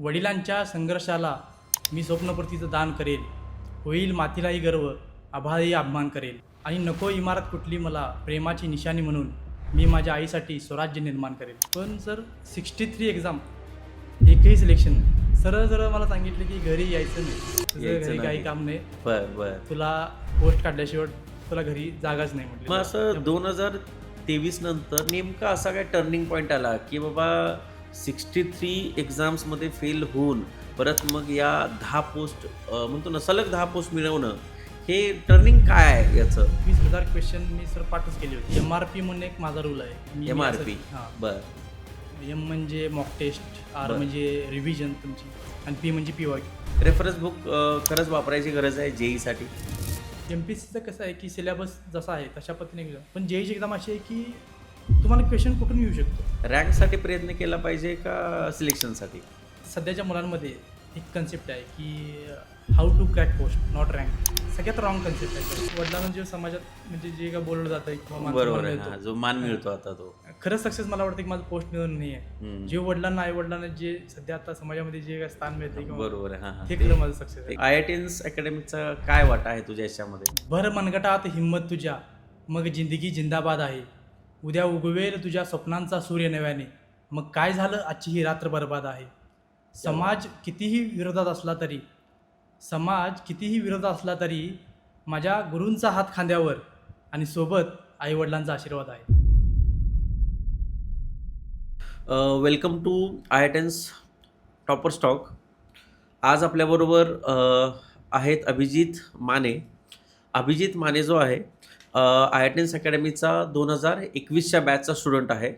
वडिलांच्या संघर्षाला मी स्वप्नपूर्तीचं दान करेल, होईल मातीलाही गर्व, आभाळही अभिमान करेल, आणि नको इमारत कुठली मला प्रेमाची निशाणी म्हणून मी माझ्या आईसाठी स्वराज्य निर्माण करेल. पण सर 63 एक्झाम, एकही सिलेक्शन नाही. सरळ सरळ मला सांगितलं की घरी यायचं नाही, तुझं यायचं घरी नाही. काही काम नाही, बर तुला पोस्ट काढल्याशिवाय तुला घरी जागाच नाही मग म्हटलं. असं 2023 नंतर नेमका असा काय टर्निंग पॉईंट आला की बाबा 63 एक्झाम्समध्ये फेल होऊन परत मग या 10 पोस्ट म्हणतो ना सलग 10 पोस्ट मिळवणं, हे टर्निंग काय आहे याचं? 20,000 क्वेश्चन मी सर पाठच केली होती. MRP म्हणून एक माझा रूल आहे. MRP. हां, बर एम म्हणजे मॉक टेस्ट, आर बरं. म्हणजे रिव्हिजन तुमची, आणि पी म्हणजे PY. रेफरन्स बुक खरंच वापरायची गरज आहे JEE साठी? MPSCचं कसं आहे की सिलेबस जसा आहे तशा पद्धतीने exam. पण JEEची एक्झाम अशी आहे की तुम्हाला क्वेश्चन कुठून येऊ शकतो. रँकसाठी प्रयत्न केला पाहिजे का सिलेक्शनसाठी? सध्याच्या मुलांमध्ये एक कन्सेप्ट आहे की how to crack post not rank. सगळ्यात रॉंग कन्सेप्ट आहे. वडिलांना जे समाजात म्हणजे जे काय बोललं जातं किंवा माणसाला बरोबर आहे. मिळतो, हा, जो मान मिळतो आता तो. खरंच सक्सेस मला वाटतं की माझं पोस्ट मिळून नाही आहे. हम्म. जे वडिलांना आई वडिलांना जे सध्या आता समाजामध्ये जे काय स्थान मिळते किंवा बरोबर आहे. हा ते खरं माझं सक्सेस आहे. IITians अकॅडमीचा काय वाटा आहे तुझ्या याच्यामध्ये? भर मनगटात हिंमत तुझ्या, मग जिंदगी जिंदाबाद आहे. उद्या उगवेल तुझ्या स्वप्नांचा सूर्य नव्याने, मग काय झालं आजची ही रात्र बरबाद आहे. समाज कितीही विरोधात असला तरी माझ्या गुरूंचा हात खांद्यावर, आणि सोबत आईवडिलांचा आशीर्वाद आहे. Welcome to IITians topper stock. आज आपल्याबरोबर आहेत अभिजित माने. अभिजित माने जो आहे IITians अकॅडमीचा 2021च्या बॅचचा स्टुडंट आहे,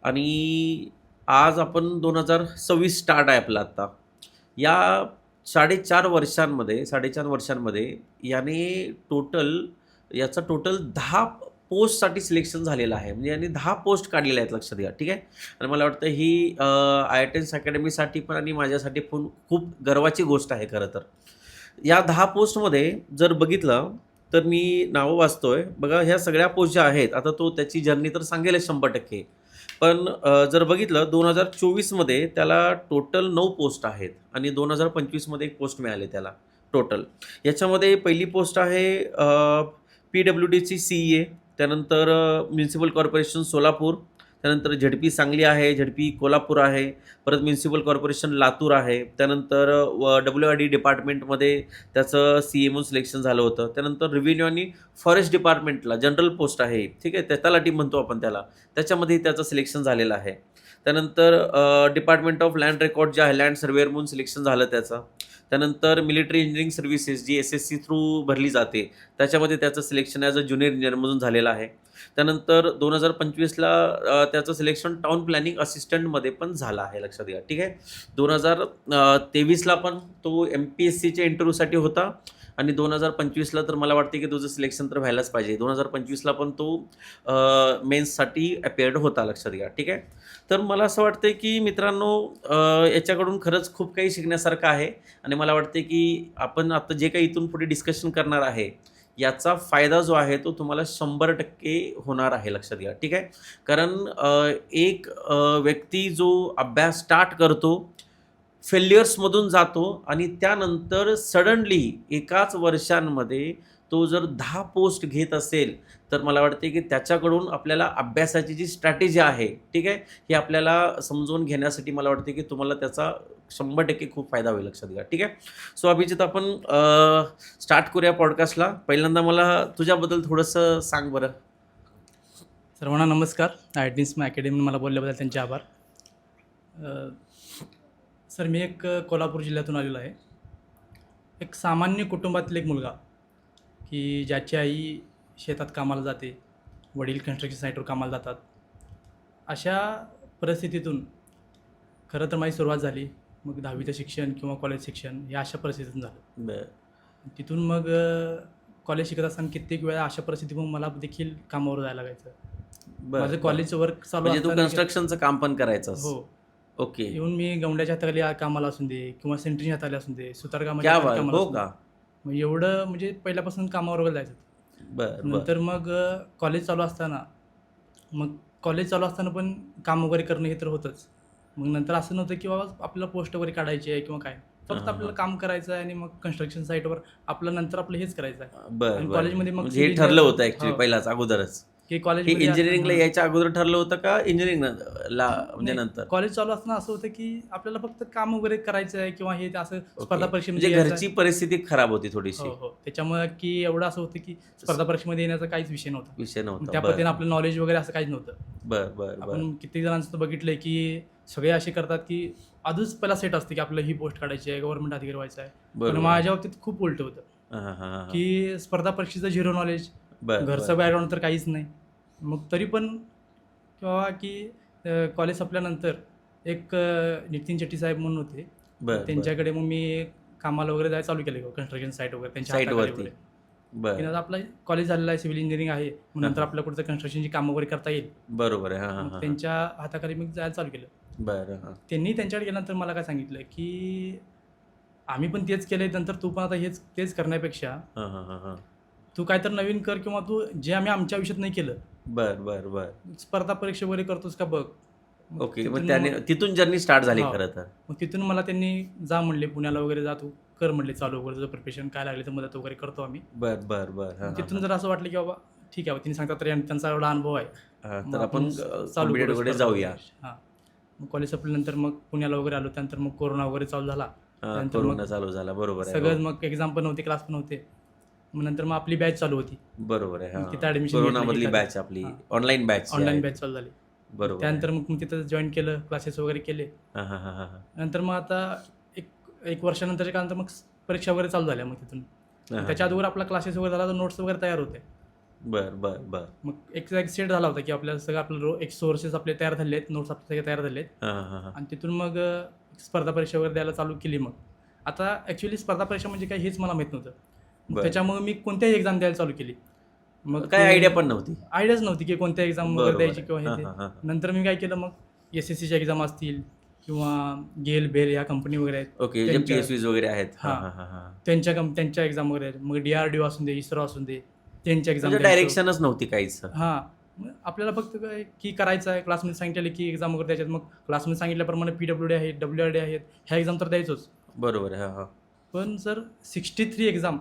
आणि आज आपण 2026 स्टार्ट आहे आपला आत्ता. या 4.5 वर्षांमध्ये याचा टोटल 10 पोस्टसाठी सिलेक्शन झालेलं आहे. म्हणजे याने 10 पोस्ट काढलेल्या आहेत, लक्षात घ्या. ठीक आहे. आणि मला वाटतं ही IITians अकॅडमीसाठी पण आणि माझ्यासाठी पण खूप गर्वाची गोष्ट आहे खरं तर. या 10 पोस्टमध्ये जर बघितलं तर मी नावं वाचतोय बघा. ह्या सगळ्या पोस्ट ज्या आहेत, आता तो त्याची जर्नी तर सांगेलच 100%. पण जर बघितलं 2024मध्ये त्याला टोटल 9 पोस्ट आहेत, आणि 2025मध्ये एक पोस्ट मिळाले त्याला टोटल. याच्यामध्ये पहिली पोस्ट आहे PWDची CA, त्यानंतर म्युन्सिपल कॉर्पोरेशन सोलापूर, त्यानंतर ZP सांगली आहे, ZP कोल्हापूर आहे, परत म्युन्सिपल कॉर्पोरेशन लातूर आहे, त्यानंतर WRD डिपार्टमेंटमध्ये त्याचं CA म्हणून सिलेक्शन झालं होतं. त्यानंतर रेव्हेन्यू आणि फॉरेस्ट डिपार्टमेंटला जनरल पोस्ट आहे, ठीक आहे, तलाठी म्हणतो आपण त्याला, त्याच्यामध्ये त्याचं सिलेक्शन झालेलं आहे. त्यानंतर डिपार्टमेंट ऑफ लँड रेकॉर्ड जे आहे, लँड सर्वेअर म्हणून सिलेक्शन झालं त्याचं. त्यानंतर मिलिटरी इंजिनिअरिंग सर्व्हिसेस जी SSC थ्रू भरली जाते, त्याच्यामध्ये त्याचं सिलेक्शन ॲज अ ज्युनियर इंजिनियरमधून झालेलं आहे. त्यानंतर 2025ला त्याचं सिलेक्शन टाउन प्लॅनिंग असिस्टंटमध्ये पण झालं आहे, लक्षात घ्या. ठीक आहे. 2023ला पण तो MPSCच्या इंटरव्ह्यूसाठी होता, आणि 2025ला तर मला वाटते की तुझं सिलेक्शन तर व्हायलाच पाहिजे. 2025ला पण तो मेन्ससाठी अपेअर्ड होता, लक्षात घ्या. ठीक आहे. तर मला असं वाटतं की मित्रांनो, याच्याकडून खरंच खूप काही शिकण्यासारखं आहे, आणि मला वाटते की आपण आता जे काही इथून पुढे डिस्कशन करणार आहे याचा फायदा जो आहे तो तुम्हाला 100% होणार आहे, लक्षात घ्या. ठीक आहे. कारण एक व्यक्ती जो अभ्यास स्टार्ट करतो, फेल्युअर्समधून जातो, आणि त्यानंतर सडनली एकाच वर्षांमध्ये तो जर 10 पोस्ट घेत असेल, तर मला वाटते की त्याच्याकडून आपल्याला अभ्यासाची जी स्ट्रॅटेजी आहे, ठीक आहे, हे आपल्याला समजून घेण्यासाठी मला वाटते की तुम्हाला त्याचा 100% खूप फायदा होईल, लक्षात घ्या. ठीक आहे. सो अभिजित, आपण स्टार्ट करूया पॉडकास्टला. पहिल्यांदा मला तुझ्याबद्दल थोडंसं सांग बरं. सर्वांना नमस्कार. IITians अकॅडमी मला बोलल्याबद्दल त्यांचे आभार. सर, मी एक कोल्हापूर जिल्ह्यातून आलेलो आहे. एक सामान्य कुटुंबातील एक मुलगा की ज्याची आई शेतात कामाला जाते, वडील कन्स्ट्रक्शन साईटवर कामाला जातात. अशा परिस्थितीतून खरं तर माझी सुरुवात झाली. मग 10वीचं शिक्षण किंवा कॉलेज शिक्षण या अशा परिस्थितीतून झालं. बरं. तिथून मग कॉलेज शिकत असताना कित्येक वेळा अशा परिस्थितीतून मला देखील कामावर जायला लागायचं. बरं. माझं कॉलेजचं वर्क चालू म्हणजे तू असताना कन्स्ट्रक्शनचं काम पण करायचं? हो. ओके. येऊन मी गवंड्याच्या हाताखाली कामाला असून दे किंवा सेंटरिंग हाताला असून दे, सुतारकामाच्या क्या हाताखाली बात. कामाला हो असून दे. का? मग एवढं म्हणजे पहिल्यापासून कामावर वगैरे जायचं. बरं. नंतर मग कॉलेज चालू असताना पण काम वगैरे करणं हे तर होतंच. मग नंतर असं नव्हतं की बाबा आपल्याला पोस्ट वगैरे काढायची आहे किंवा काय, हां, फक्त हां, आपल्याला हां. काम करायचं आहे आणि मग कन्स्ट्रक्शन साईटवर आपलं नंतर आपलं हेच करायचं आहे. बरं आणि बरं. कॉलेजमध्ये मग म्हणजे हे सिव्हिल ठरलं इंजिनिअर होतं ॲक्च्युली हो पहिलाच अगोदरच. की हे कॉलेजमध्ये इंजिनिअरिंगला असताना यायच्या अगोदर ठरलं होतं का इंजिनिअरिंग ला म्हणजे नाही, नंतर? कॉलेज चालू असताना असं होतं की आपल्याला फक्त काम वगैरे करायचं आहे किंवा हे ते असं ओके. स्पर्धा म्हणजे परीक्षेमध्ये यायचं घरची आहे. परिस्थिती खराब होती हो थोडीशी. हो, त्याच्यामुळे की एवढं असं होतं की स्पर्धा परीक्षेमध्ये येण्याचा काहीच विषय नव्हता. विषय मग नव्हता. त्या बरं. पद्धतीने आपलं नॉलेज वगैरे असं काहीच नव्हतं. बरं, बरं, बरं. आपण किती जणांचं तर बघितलंय की सगळे असे करतात की आधीच पहिला सेट असते की आपलं ही पोस्ट काढायची आहे, गव्हर्नमेंट अधिकारी व्हायचं आहे. पण बरोबर आहे. माझ्या बाबतीत खूप उलट होतं हां, हां, हां, हां. की स्पर्धा परीक्षेचं झिरो नॉलेज, बरं, घरचं बरं. बॅकग्राऊंड तर काहीच नाही. मग तरी पण किंवा की कॉलेज संपल्यानंतर एक नितीन शेट्टी साहेब म्हणून होते. बरं, बरं. त्यांच्याकडे मग मी कामाला वगैरे जायला चालू केलं कन्स्ट्रक्शन साईट वगैरे त्यांच्या हाताखाली साईटवरती. वगैरे. की बरं. आता आपलं कॉलेज झालेलं आहे, सिव्हिल इंजिनिअरिंग आहे. मग हां, नंतर हां. आपल्याला कुठचं कन्स्ट्रक्शनची कामं वगैरे करता येईल. बरोबर आहे. हां, हां, मग हां, हां. त्यांच्या हाताखाली मी जायला चालू केलं. बरं, हां. त्यांनी त्यांच्याकडे गेल्यानंतर मला काय सांगितलं, की आम्ही पण तेच केलंय, नंतर तू पण आता तेच करण्यापेक्षा हां, हां, हां, हां. तू काहीतरी नवीन कर किंवा तू जे आम्ही आमच्या आयुष्यात नाही केलं, बरं, बरं, बरं. स्पर्धा परीक्षा वगैरे करतोस का बघ. मग ओके. मग तिथून त्याने तिथून जर्नी स्टार्ट झाली हो. खरं तर. मग तिथून मला त्यांनी जा म्हणले, पुण्याला वगैरे जा तू कर म्हणले चालू वगैरे, तुझं प्रिपरेशन काय लागले तर मदत वगैरे करतो आम्ही. बरं, बरं, बरं. हां, हां, तिथून हां. जर असं वाटलं की बाबा ठीक आहे, तिने सांगतात तरी त्यांचा एवढा अनुभव आहे. हां, मग तर आपण चालू करू कॉम्पिटिटिव्हकडे स्पर्धा जाऊया. वगैरे. हां. मग कॉलेज संपल्यानंतर मग पुण्याला वगैरे आलो. त्यानंतर मग कोरोना वगैरे चालू झाला. त्यानंतर मग कोरोना चालू झाला. बरोबर आहे. हो. सगळं मग एक्झाम पण नव्हते, क्लास पण नव्हते. मग नंतर मग आपली बॅच चालू होती. बरोबर आहे. मग तिथं हां. ॲडमिशन घेतलं कोरोनामधली एखादी. बॅच आपली हां. ऑनलाईन बॅच जी ऑनलाईन आहे. बॅच चालू झाली. बरोबर आहे. त्यानंतर मग मी तिथं जॉईन केलं, क्लासेस वगैरे केले. हां, हां, हां, हां, हां. नंतर मग आता एक एक वर्षानंतरच्या काळानंतर मग परीक्षा वगैरे चालू झाल्या मग तिथून. हां, त्याच्या हां. अगोदर आपला क्लासेस वगैरे झाला, तर नोट्स वगैरे तयार होते. बरं, बरं, बरं. मग एक सेट झाला होता की आपल्याला सगळं आपलं एक सोर्सेस आपले तयार झाले आहेत, नोट्स आपले सगळे तयार झाले आहेत. हां, हां, हां, हां. आणि तिथून मग स्पर्धा परीक्षा वगैरे द्यायला चालू केली मग. आता ॲक्च्युली स्पर्धा परीक्षा म्हणजे काय हेच मला माहीत नव्हतं. मग बरं. त्याच्यामुळे मी कोणत्याही एक्झाम द्यायला चालू केली. मग काय आयडिया पण नव्हती. आयडियाच नव्हती की कोणत्या एक्झाम वगैरे बरोबर द्यायची आहे. किंवा हे हां, ते. हां, हां. नंतर मी काय केलं मग SSCच्या एक्झाम असतील किंवा गेल, बेल ह्या कंपनी वगैरे आहेत. ओके. जे त्यांच्या PSVज वगैरे आहेत. हां, हां. हां, हां, हां. त्यांच्या एक्झाम वगैरे आहेत. मग DRDO असून दे, इस्रो असून दे, त्यांच्या एक्झाम म्हणजे डायरेक्शनच नव्हती काहीच. हां. मग आपल्याला फक्त काय की करायचं आहे. क्लासमध्ये सांगितलेलं की एक्झाम वगैरे द्यायच्यात. मग क्लासमध्ये सांगितल्याप्रमाणे PWD आहेत, WRD आहेत, ह्या एक्झाम तर द्यायचोच. बरोबर आहे. हां, हां. पण सर 63 एक्झाम,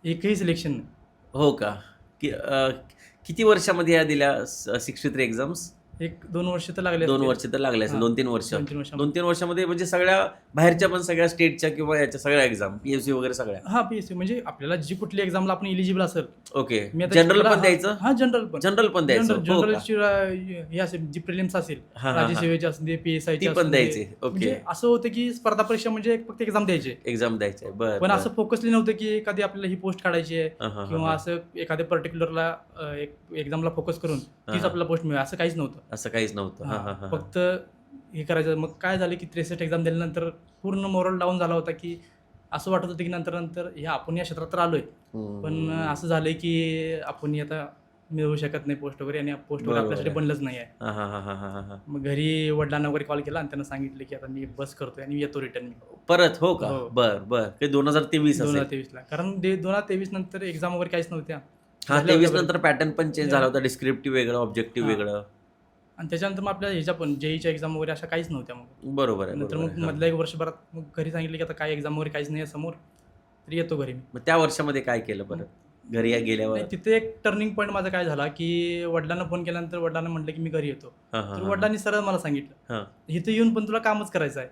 एकही सिलेक्शन नाही. हो का? किती वर्षामध्ये या दिल्या 63 एक्झाम्स? 1-2 वर्ष तर लागले 2 असतील. वर्ष तर लागले असेल. हां. 2-3 वर्ष. 2-3 वर्षामध्ये. 2-3 वर्षामध्ये म्हणजे सगळ्या बाहेरच्या पण सगळ्या स्टेटच्या किंवा याच्या सगळ्या एक्झाम, PSV वगैरे सगळ्या. हां, PSC म्हणजे आपल्याला जी कुठली एक्झामला आपण इलिजिबल असेल. ओके. मी आता जनरल शिकला- पण द्यायचं? हां, जनरल पण. जनरल पण द्यायचं. हो का? जनरलची हे असेल, जी प्रिलिम्स असेल, हां, हां, हां. राज्यसेवेची असू दे, PSIची ती असू पण दे. द्यायची. ओके. म्हणजे असं होतं की स्पर्धा परीक्षा म्हणजे फक्त एक्झाम द्यायचे. एक्झाम द्यायचे. बरं. पण बरं. असं फोकसली नव्हतं की एखादी आपल्याला ही पोस्ट काढायची आहे हां, हां, किंवा हां. असं एखाद्या पर्टिक्युलरला एक एक्झामला फोकस करून तीच हां. आपल्याला पोस्ट मिळेल असं काहीच नव्हतं. असं काहीच नव्हतं. हां, हां, हां. फक्त हे करायचं. मग काय झालं की 63 एक्झाम दिल्यानंतर पूर्ण मोरल डाऊन झाला होता की असं वाटत होतं की नंतर हे आपण या क्षेत्रात तर आलोय, पण असं झालंय की आपण आता मिळवू शकत नाही पोस्ट वगैरे आणि पोस्ट वगैरे बरोबर आपल्यासाठी आहे. बनलंच नाही आहे. हां, हां, हां, हां, हां, हां. मग घरी वडिलांना वगैरे कॉल केला आणि त्यांना सांगितलं की आता मी बस करतोय आणि येतो रिटर्न मी परत हो का? हो. बरं, बरं. ते 2023 असेल. 2023ला. कारण 2023 नंतर एक्झाम वगैरे काहीच नव्हत्या. हां, झाल्या 23 होत्या नंतर पॅटर्न पण चेंज Yeah. झाला होता. डिस्क्रिप्टिव्ह वेगळं, ऑब्जेक्टिव्ह हां. वेगळं. आणि त्याच्यानंतर मग आपल्या ह्याच्या पण जेईच्या एक्झाम वगैरे अशा काहीच नव्हत्या. मग बरोबर आहे. नंतर बरोबर मग आहे. हां. मधल्या एक वर्षभरात मग घरी सांगितलं की आता काय एक्झाम वगैरे काहीच नाही आहे समोर, तर येतो घरी मी. मग त्या वर्षामध्ये काय केलं परत? घरी गेल्यावर? नाही, तिथे एक टर्निंग पॉईंट माझा काय झाला की वडिलांना फोन केल्यानंतर वडिलांना म्हटलं की मी घरी येतो. हां, हां, तर हां. वडिलांनी सरळ मला सांगितलं, हां. इथं येऊन पण तुला कामच करायचं आहे.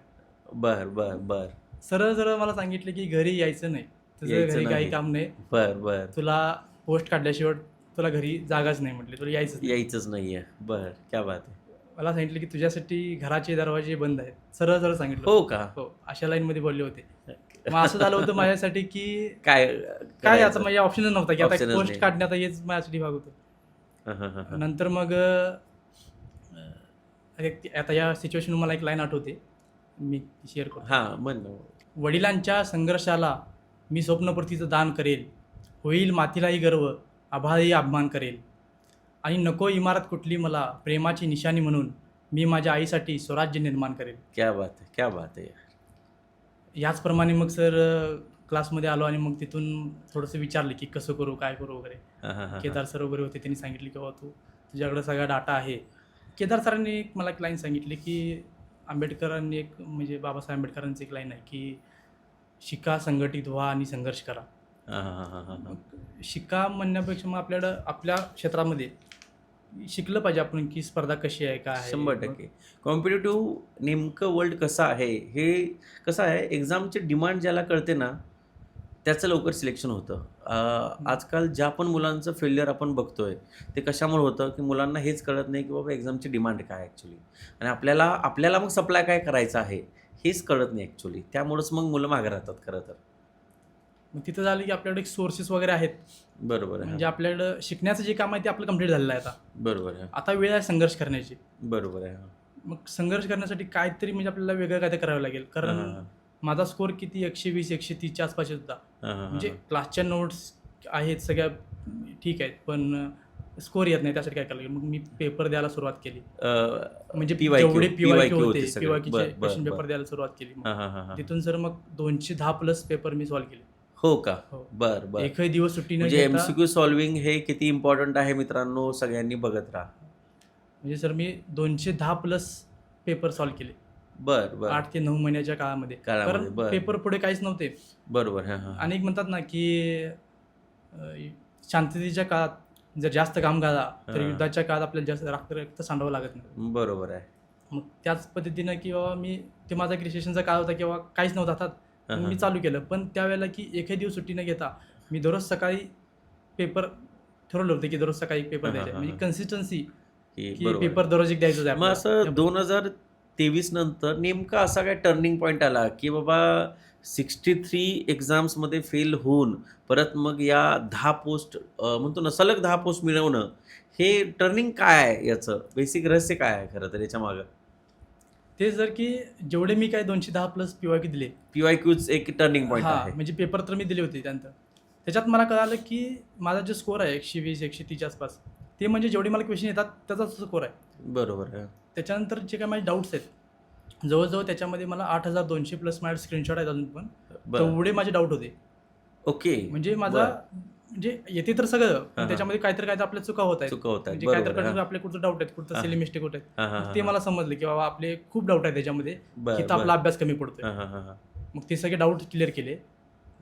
बरं, बरं, बरं. सरळ मला सांगितलं की घरी यायचं नाही, तुझं यायचं घरी काही नाही. काम नाही, बरं, बरं. तुला पोस्ट काढल्याशिवाय तुला घरी जागाच नाही म्हटली, तुला यायचंच नाही. यायचंच नाहीये. बरं, क्या बात आहे. मला सांगितलं की तुझ्यासाठी घराचे दरवाजे बंद आहेत. सरळ सांगितलं. हो का? हो, अशा लाईनमध्ये बोलले होते. मग असं झालं होतं माझ्यासाठी की काय काय आता माझ्या ऑप्शनच नव्हता की आता Optionच पोस्ट नाही. काढण्यात हेच माझ्यासाठी भाग होतं. हां, हां, हां, हां. नंतर मग आता या सिच्युएशन मला एक लाईन आठवते, मी शेअर करतो. हां, म्हण ना. वडिलांच्या संघर्षाला मी स्वप्नपूर्तीचं दान करेल, होईल मातीलाही गर्व, आभाळही अभिमान करेल, आणि नको इमारत कुठली मला प्रेमाची निशाणी म्हणून मी माझ्या आईसाठी स्वराज्य निर्माण करेल. क्या बात है, क्या बात है यार. याचप्रमाणे मग सर क्लासमध्ये आलो आणि मग तिथून थोडंसं विचारलं की कसं करू, काय करू वगैरे. हां, हां, हां, केदार सर वगैरे होते, त्यांनी सांगितले की बाबा तुझ्याकडे सगळा डाटा आहे. केदार सरांनी मला एक लाईन सांगितली की आंबेडकरांनी एक म्हणजे बाबासाहेब आंबेडकरांची एक लाईन आहे की शिका, संघटित व्हा आणि संघर्ष करा. हां हां हां हां हां मग शिका म्हणण्यापेक्षा मग आपल्याकडं आपल्या क्षेत्रामध्ये शिकलं पाहिजे आपण की स्पर्धा कशी आहे, काय आहे. 100% कॉम्पिटेटिव्ह नेमकं वर्ल्ड कसं आहे हे कसं आहे, एक्झामची डिमांड ज्याला कळते ना त्याचं लवकर सिलेक्शन होतं. आजकाल ज्या पण मुलांचं फेल्युअर आपण बघतोय ते कशामुळे होतं की मुलांना हेच कळत नाही की बाबा एक्झामची डिमांड काय ॲक्च्युली, आणि आपल्याला मग सप्लाय काय करायचं आहे हेच कळत नाही ॲक्च्युली. त्यामुळंच मग मुलं मागे राहतात खरं तर. मग तिथं झालं की आपल्याकडे सोर्सेस वगैरे आहेत. बरोबर आहे. म्हणजे आपल्याकडं शिकण्याचं जे काम आहे ते आपलं कंप्लीट झालेलं आहे आता. बरोबर आहे. आता वेळ आहे संघर्ष करण्याची. बरोबर आहे. मग संघर्ष करण्यासाठी काहीतरी म्हणजे आपल्याला वेगळं काहीतरी करावं लागेल. हां कारण हां हां माझा स्कोअर किती 120 130च्या आसपास होता. हां हां म्हणजे हां क्लासच्या नोट्स आहेत सगळ्या ठीक आहेत, पण स्कोअर येत नाही. त्यासाठी काय करायला लागेल, मग मी पेपर द्यायला सुरुवात केली. म्हणजे PYQ जेवढे PYQ होते होते सगळे. PYQचे बरं क्वेश्चन बरं पेपर बरं. द्यायला सुरुवात केली. मग हां हां हां हां तिथून सर मग 210+ पेपर मी सॉल्व्ह केले. हो का? हो. बरं बरं. एकही दिवस सुट्टी न म्हणजे घेता. MCQ सॉल्विंग हे किती इम्पॉर्टंट आहे मित्रांनो, सगळ्यांनी बघत राहा. म्हणजे सर मी 210+ पेपर सॉल्व्ह केले बरं बरं. 8 ते 9 महिन्याच्या काळामध्ये. काळामध्ये. कारण बरं. पेपर पुढे काहीच नव्हते. बरोबर. हां हां आणि एक म्हणतात ना की शांततेच्या काळात जर जास्त घाम गाळला तर हां. युद्धाच्या काळात आपल्याला जास्त रक्त सांडावं लागत नाही. बरोबर आहे. मग त्याच पद्धतीनं की बाबा मी ते माझा ग्रॅज्युएशनचा काळ होता किंवा काहीच नव्हतं हातात. हां, मग हां. मी चालू केलं. पण त्यावेळेला की एकही दिवस सुट्टी न घेता मी दररोज सकाळी पेपर ठरवलं होतं की दररोज सकाळी एक पेपर हां, द्यायचा. हां, म्हणजे हां. कन्सिस्टन्सी की की बरोबर आहे. पेपर दररोज एक द्यायचंच आहे मग आपल्याला. असं 2023 नंतर नेमका असा काय टर्निंग पॉईंट आला की बाबा 63 एक्झाम्समध्ये फेल होऊन परत मग या 10 पोस्ट म्हणतो ना सलग 10 पोस्ट मिळवणं, हे टर्निंग काय आहे याचं? बेसिक रहस्य काय आहे खरं तर याच्या मागं? ते जर की जेवढे मी काय 210+ PYQ दिले. PYQच एक टर्निंग पॉईंट हां, आहे. म्हणजे पेपर तर मी दिले होते त्यानंतर. त्याच्यात मला कळालं की माझा जो स्कोअर आहे 120 130च्या आसपास, ते म्हणजे जेवढे मला क्वेश्चन येतात त्याचाच स्कोअर आहे. बरोबर आहे. त्याच्यानंतर जे काही माझे डाऊट्स आहेत, जवळजवळ त्याच्यामध्ये मला 8200+ माझे स्क्रीनशॉट आहेत अजून पण. बरं. तेवढे माझे डाऊट होते. ओके. म्हणजे माझा म्हणजे येते तर सगळं, हां, पण हां. त्याच्यामध्ये काहीतरी आपल्या चुका होत आहेत. चुका होत आहेत. म्हणजे बरोबर काहीतरी आहे. हां. आपले कुठं डाऊट आहेत, कुठं हां, सिली हां. मिस्टेक होत आहेत. हां, हां, मग हां, ते हां. मला समजलं की बाबा आपले खूप डाऊट आहे त्याच्यामध्ये, बरं, की तर आपला बरं. अभ्यास कमी पडतोय. हां, हां, हां, हां. मग ते सगळे डाऊट क्लिअर केले.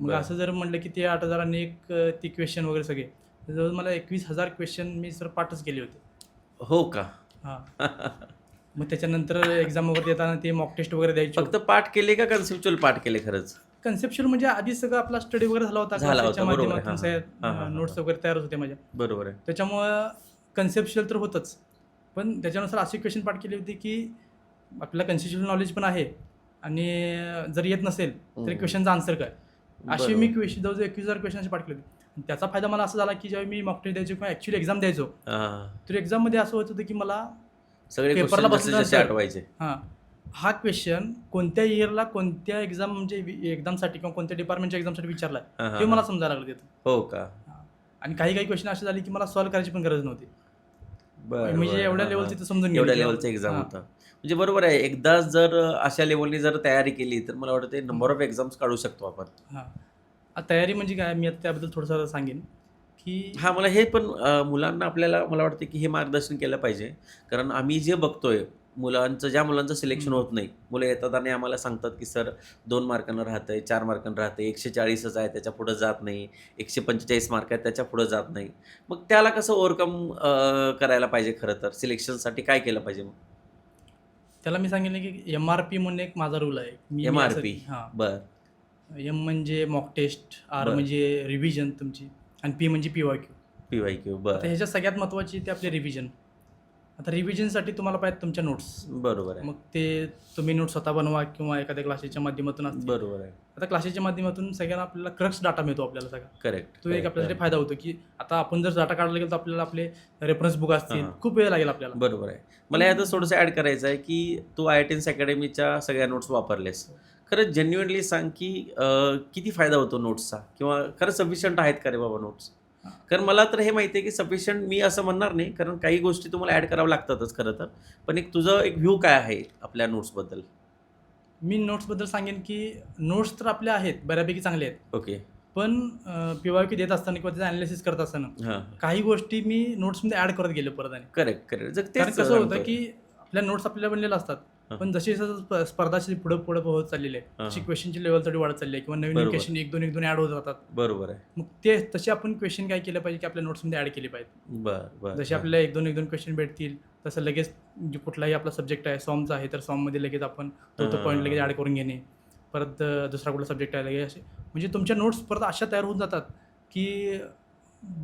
मग बरं. असं जर म्हटलं की ते 8,000 आणि एक ती क्वेश्चन वगैरे सगळे, तर जवळ मला 21,000 क्वेश्चन मी सर पाठच केले होते. हो का? हां. मग त्याच्यानंतर एक्झाम वगैरे देताना ते मॉक टेस्ट वगैरे द्यायचो. फक्त पाठ केले का कन्सेप्च्युअल पाठ केले खरंच? कन्सेप्च्युअल म्हणजे आधी सगळं आपला स्टडी वगैरे झाला होता. झाला क्लासेसच्या होता, बरोबर आहे. माध्यमातून हां, हां. हां, हां, नोट्स हां. वगैरे तयार होते माझ्या. बरोबर आहे. त्याच्यामुळं कन्सेप्च्युअल तर होतंच. पण त्याच्यानुसार अशी क्वेश्चन पाठ केली होती की आपल्याला कन्सेप्च्युअल नॉलेज पण आहे आणि जर येत नसेल तरी क्वेश्चनचा आन्सर काय, असे मी जवळजवळ 21,000 क्वेश्चन पाठ केले होते. आणि त्याचा फायदा मला असा झाला की जेव्हा मी मॉक टेस्ट द्यायचो किंवा ॲक्च्युअली एक्झाम द्यायचो, हां. तर एक्झाममध्ये असं होत होतं की मला सगळे पेपरला क्वेश्चन जसे बसल्यानंतर आठवायचे. हा क्वेश्चन कोणत्या इयरला कोणत्या एक्झाम म्हणजे एक्झामसाठी किंवा कोणत्या डिपार्टमेंटच्या एक्झामसाठी विचारला हां, हां, ते मला हां. समजायला लागलं तिथं. हो का? आणि काही क्वेश्चन असे झाले की मला सॉल्व्ह करायची पण गरज नव्हती. बरं, म्हणजे बरं. एवढ्या हां, लेवलचं हां. ते समजून गेलं एवढ्या की लेवलचं एक्झाम हां. होतं. म्हणजे बरोबर आहे, एकदा जर अशा लेवलनी जर तयारी केली तर मला वाटतं नंबर ऑफ एक्झाम्स काढू शकतो आपण. हां. आता तयारी म्हणजे काय, मी आता त्याबद्दल थोडंसं सांगेन की हां, मला हे पण मुलांना आपल्याला मला वाटतं की हे मार्गदर्शन केलं पाहिजे. कारण आम्ही जे बघतोय ज्या मुलांचं सिलेक्शन होत नाही, मुलं येतात आणि आम्हाला सांगतात की सर 2 मार्कांना राहतंय, 4 मार्कांना राहतंय, 140च आहे त्याच्या पुढं जात नाही, 145 मार्क आहेत त्याच्या पुढं जात नाही. मग त्याला कसं ओव्हरकम करायला पाहिजे खरं तर? सिलेक्शनसाठी काय केलं पाहिजे मग? त्याला मी सांगितलं की MRP म्हणून एक माझा रूल आहे. MRP. हां. बरं. M म्हणजे मॉक टेस्ट, R बरं. म्हणजे रिव्हिजन तुमची आणि P म्हणजे PYQ. PYQ. आता बरं. ह्याच्यात सगळ्यात महत्त्वाची ते आपले रिव्हिजन. आता रिव्हिजनसाठी तुम्हाला पाहिजे तुमच्या नोट्स. बरोबर आहे. मग ते तुम्ही नोट्स स्वतः बनवा किंवा एखाद्या क्लासेसच्या माध्यमातून असतील. बरोबर आहे. आता क्लासेसच्या माध्यमातून सगळ्यांना आपल्याला क्रक्स डाटा मिळतो आपल्याला सगळा. करेक्ट. तो एक आपल्यासाठी फायदा होतो की आता आपण जर डाटा काढायला गेलो तर आपल्याला आपले रेफरन्स बुक असतील, हां. खूप वेळ लागेल आपल्याला. बरोबर आहे. मला यातच थोडंसं ॲड करायचं आहे की तू IITians अकॅडमीच्या सगळ्या नोट्स वापरलेस. खरंच जेन्युइनली सांग की किती फायदा होतो नोट्सचा, किंवा खरंच सफिशियंट आहेत का रे बाबा नोट्स? कारण मला तर हे माहिती आहे की सफिशियंट मी असं म्हणणार नाही, कारण काही गोष्टी तुम्हाला ॲड कराव्या लागतातच खरं तर. पण तुझं एक व्ह्यू काय आहे आपल्या नोट्सबद्दल? मी नोट्सबद्दल सांगेन की नोट्स तर आपल्या आहेत, बऱ्यापैकी चांगले आहेत. ओके. पण PYQ देत असताना किंवा त्याचं ॲनालिसिस करत असताना हां. काही गोष्टी मी नोट्समध्ये ॲड करत गेलो परत. आणि करेक्ट. कारण कसं होतं की आपल्या नोट्स आपल्याला बनलेल्या असतात. हा. पण जशी जसं स्पर्धा पुढे पुढे होत चाललेली आहे हा. तशी क्वेश्चनची लेवल थोडी वाढत चालली आहे किंवा नवीन बरोबर. क्वेश्चन एक दोन ॲड होत राहतात. बरोबर आहे. मग ते तसे आपण क्वेश्चन काय केलं पाहिजे की आपल्या नोट्समध्ये ॲड केले पाहिजे. बरं जसे आपल्याला एक दोन क्वेश्चन भेटतील तसं लगेच जे कुठलाही आपला सब्जेक्ट आहे सॉमचा आहे तर सॉममध्ये लगेच आपण तो पॉईंट लगेच ॲड करून घेणे. परत दुसरा कुठला सब्जेक्ट आहे लगेच असे म्हणजे तुमच्या नोट्स परत अशा तयार होऊन जातात की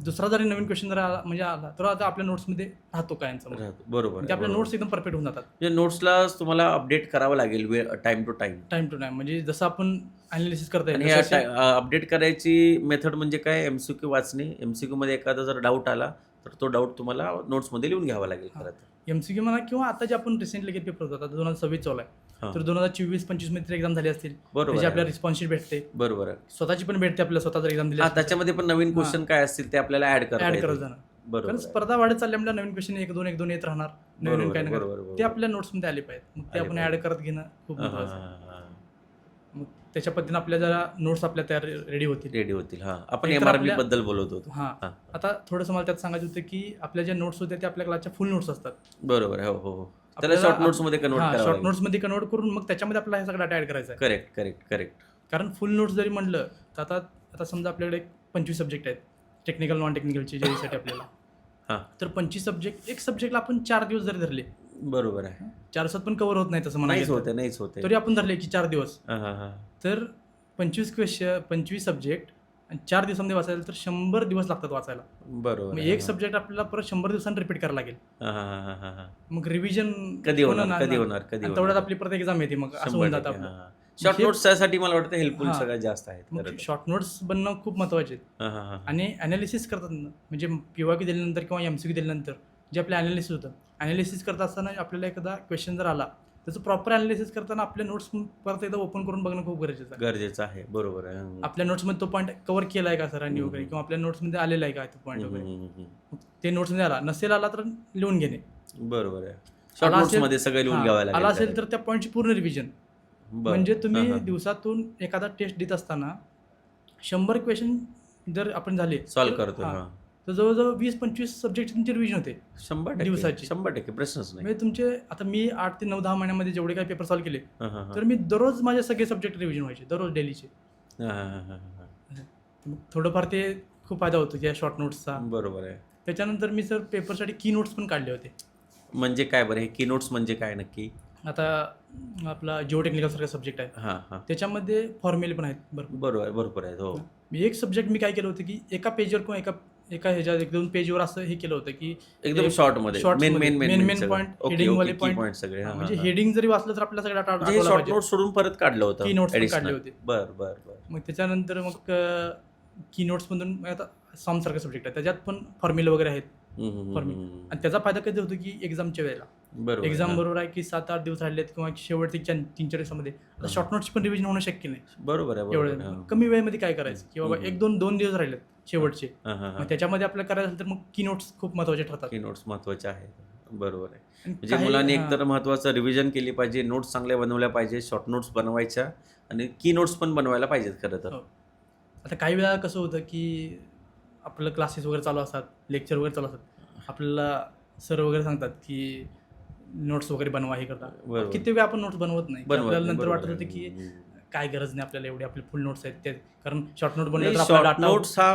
दुसरा जरी नवीन क्वेश्चन जर आला म्हणजे आला तर आता आपल्या नोट्समध्ये राहतो कायमचा. बरोबर म्हणजे आपल्या नोट्स एकदम परफेक्ट होऊन जातात. म्हणजे नोट्सला तुम्हाला अपडेट करावं लागेल वेळ टाइम टू टाइम म्हणजे जसं आपण अनालिसिस करता आणि येईल अपडेट करायची मेथड म्हणजे काय MCQ वाचणे. MCQ मध्ये एखादा जर डाऊट आला तर तो डाऊट तुम्हाला नोट्समध्ये लिहून घ्यावा लागेल खरं तर. MCQ म्हणा किंवा आता जे आपण रिसेंटली पेपर होतात आता 2026 चालू आहे हां. तर 2024-25 मध्ये एक्झाम झाली असतील बरोबर त्याची आहे. आपल्याला रिस्पॉन्स भेटते बरोबर आहे. स्वतःची पण भेटते आपल्याला स्वतः जर एक्झाम दिली हा असेल तर. त्याच्यामध्ये पण नवीन क्वेश्चन काय असतील ते आपल्याला ऍड ऍड करत करता जाणं बरोबर कारण आहे. स्पर्धा वाढत चालल्यामुळे नवीन क्वेश्चन एक दोन येत राहणार नवीन बरोबर काय आहे, ना बरोबर, काय ते बरोबर. आपल्या नोट्समध्ये आले पाहिजेत मग ते आले आपण पाहिजे. ऍड करत घेणं खूप हा, महत्त्वाचं आहे. हा, हा, हा. मग त्याच्या पद्धतीने आपल्या जरा नोट्स आपल्या तयार रेडी होतील. रेडी होतील. हा आपण एकतर MRP आपल्या- बद्दल बोलत होतो. हां हा. आता थोडंसं मला त्यात सांगायचं होतं की आपल्या ज्या नोट्स होत्या त्या आपल्या क्लासच्या फुल नोट्स असतात. बरोबर आहे. हो हो हो. त्याला शॉर्ट नोट्स मध्ये कन्वर्ट करावं शॉर्ट लागेल. नोट्समध्ये कन्वर्ट करून मग त्याच्यामध्ये आपल्याला हे सगळं डाटा ऍड करायचा आहे. Correct correct correct. कारण फुल नोट्स जरी म्हणलं तर आता समजा आपल्याकडे 25 सब्जेक्ट आहेत टेक्निकल नॉन टेक्निकलचे जेईसाठी आपल्याला हा. तर 25 सब्जेक्ट एक सब्जेक्टला आपण 4 दिवस जरी धरले बरोबर आहे. 4 दिवसात पण कव्हर होत नाही तसं नाहीच म्हणायचं होते नाहीच होते. तरी आपण धरले की 4 दिवस हा, हा, हा. तर 25 सब्जेक्ट आणि 4 दिवसांमध्ये वाचायला तर 100 दिवस लागतात वाचायला. बरोबर मग आहे. एक सब्जेक्ट आपल्याला परत 100 दिवसांनी रिपीट करायला लागेल. हा, हा, हा, हा, हा. मग रिव्हिजन कधी होणार कधी होणार कधी तेवढ्यात होणार आपली परत एक्झाम येते मग असं होऊन जातं आपलं. शॉर्ट हे- नोट्स त्यासाठी मला वाटतं हेल्पफुल हा. सगळ्यात जास्त आहेत मग खरं तर. शॉर्ट नोट्स बनणं खूप महत्त्वाचे आहेत. हा, हा, हा. आणि ॲनालिसिस करतात ना म्हणजे PYQ दिल्यानंतर किंवा MCQ दिल्यानंतर जे आपलं ॲनालिसिस होतं ॲनालिसिस करत असताना आपल्याला एखादा क्वेश्चन जर आला त्याचं प्रॉपर ॲनालिसिस करताना आपल्या नोट्स परत एकदा ओपन करून बघणं खूप गरजेचं आहे. गरजेचं आहे. बरोबर आहे. आपल्या नोट्समध्ये तो पॉईंट कव्हर केला आहे का सरांनी वगैरे किंवा आपल्या नोट्समध्ये आलेला आहे का तो पॉईंट वगैरे मग ते नोट्समध्ये आला नसेल आला तर लिहून घेणे. बरोबर आहे. शॉर्ट आला नोट्स असेल- मध्ये सगळं लिहून हां, घ्यावं आला लागेल. असेल तर त्या पॉईंटची पूर्ण रिव्हिजन बरं. म्हणजे तुम्ही हा, हा. दिवसातून एखादा टेस्ट देत असताना 100 क्वेश्चन जर आपण झाले सॉल्व्ह तर- करतो. हां, हा. तर जवळजवळ 20-25 सब्जेक्ट तुमची रिव्हिजन होते 100% दिवसाची. 100% प्रश्नच नाही. म्हणजे तुमचे आता मी 8 ते 9-10 महिन्यामध्ये जेवढे काही पेपर सॉल्व्ह केले हा, हा, हा. तर मी दररोज माझे सगळे सब्जेक्ट रिव्हिजन व्हायचे दररोज डेलीचे. हा, हा, हा, हा. मग थोडंफार ते खूप फायदा होतो या शॉर्ट नोट्सचा. बरोबर आहे. त्याच्यानंतर मी सर पेपरसाठी की नोट्स पण काढले होते. म्हणजे काय बरं हे की नोट्स म्हणजे काय नक्की? आता आपला जिओ सारखा सब्जेक्ट आहे हा हा. त्याच्यामध्ये फॉर्म्युले पण आहेत भरपूर. बरोबर भरपूर आहेत. हो. मी एक सब्जेक्ट मी काय केलं होतं की एका पेजवर किंवा एका ह्याच्यात 1-2 पेजवर असं हे केलं होतं की एकदम शॉर्ट मध्ये main main main point heading वाले पॉईंट सगळे. हा, म्हणजे हा. हेडिंग जरी वाचलं तर आपल्याला सगळं म्हणजे हे शॉर्ट नोट्स सोडून परत काढलं होतं. की नोट्स additional. काढले होते. बर बर बर. मग त्याच्यानंतर मग की नोट्समधून आता सॉम सारखा सब्जेक्ट आहे त्याच्यात पण फॉर्म्युले वगैरे आहेत. फॉर्म्युले आणि त्याचा फायदा कधी होतो की एक्झामच्या वेळेला बरोबर. एक्झाम बरोबर आहे की 7-8 दिवस राहिलेत किंवा शेवटचे 3-4 दिवसामध्ये आता शॉर्ट नोट्स पण रिव्हिजन होणं शक्य नाही. बरोबर आहे. बरोबर आहे. एवढं कमी वेळेमध्ये काय करायचं की बाबा 1-2 दिवस राहिलेत शेवटचे हा, हा, हा. मग त्याच्यामध्ये आपल्याला करायचं असेल तर मग की नोट्स खूप महत्त्वाचे ठरतात. की नोट्स महत्वाचे आहेत. बरोबर आहे. आणि म्हणजे काही- मुलांनी हां. एकतर महत्वाचं रिव्हिजन केली पाहिजे, नोट्स चांगल्या बनवल्या पाहिजे, शॉर्ट नोट्स बनवायच्या आणि की नोट्स पण बनवायला पाहिजेत खरं तर. हो. आता काही वेळा कसं होतं की आपलं क्लासेस वगैरे चालू असतात लेक्चर वगैरे चालू असतात आपल्याला सर वगैरे सांगतात की नोट्स वगैरे बनवा हे करता बरोबर. किती वेळा आपण नोट्स बनवत नाही बनवत आपल्याला नाही, नंतर बरोबर वाटत होतं आहे. की काय गरज नाही आपल्याला एवढे आपले फुल नोट्स आहेत ते कारण शॉर्ट नोट बनले नाही, तर आपला शॉर्ट डाटा नोट्स हा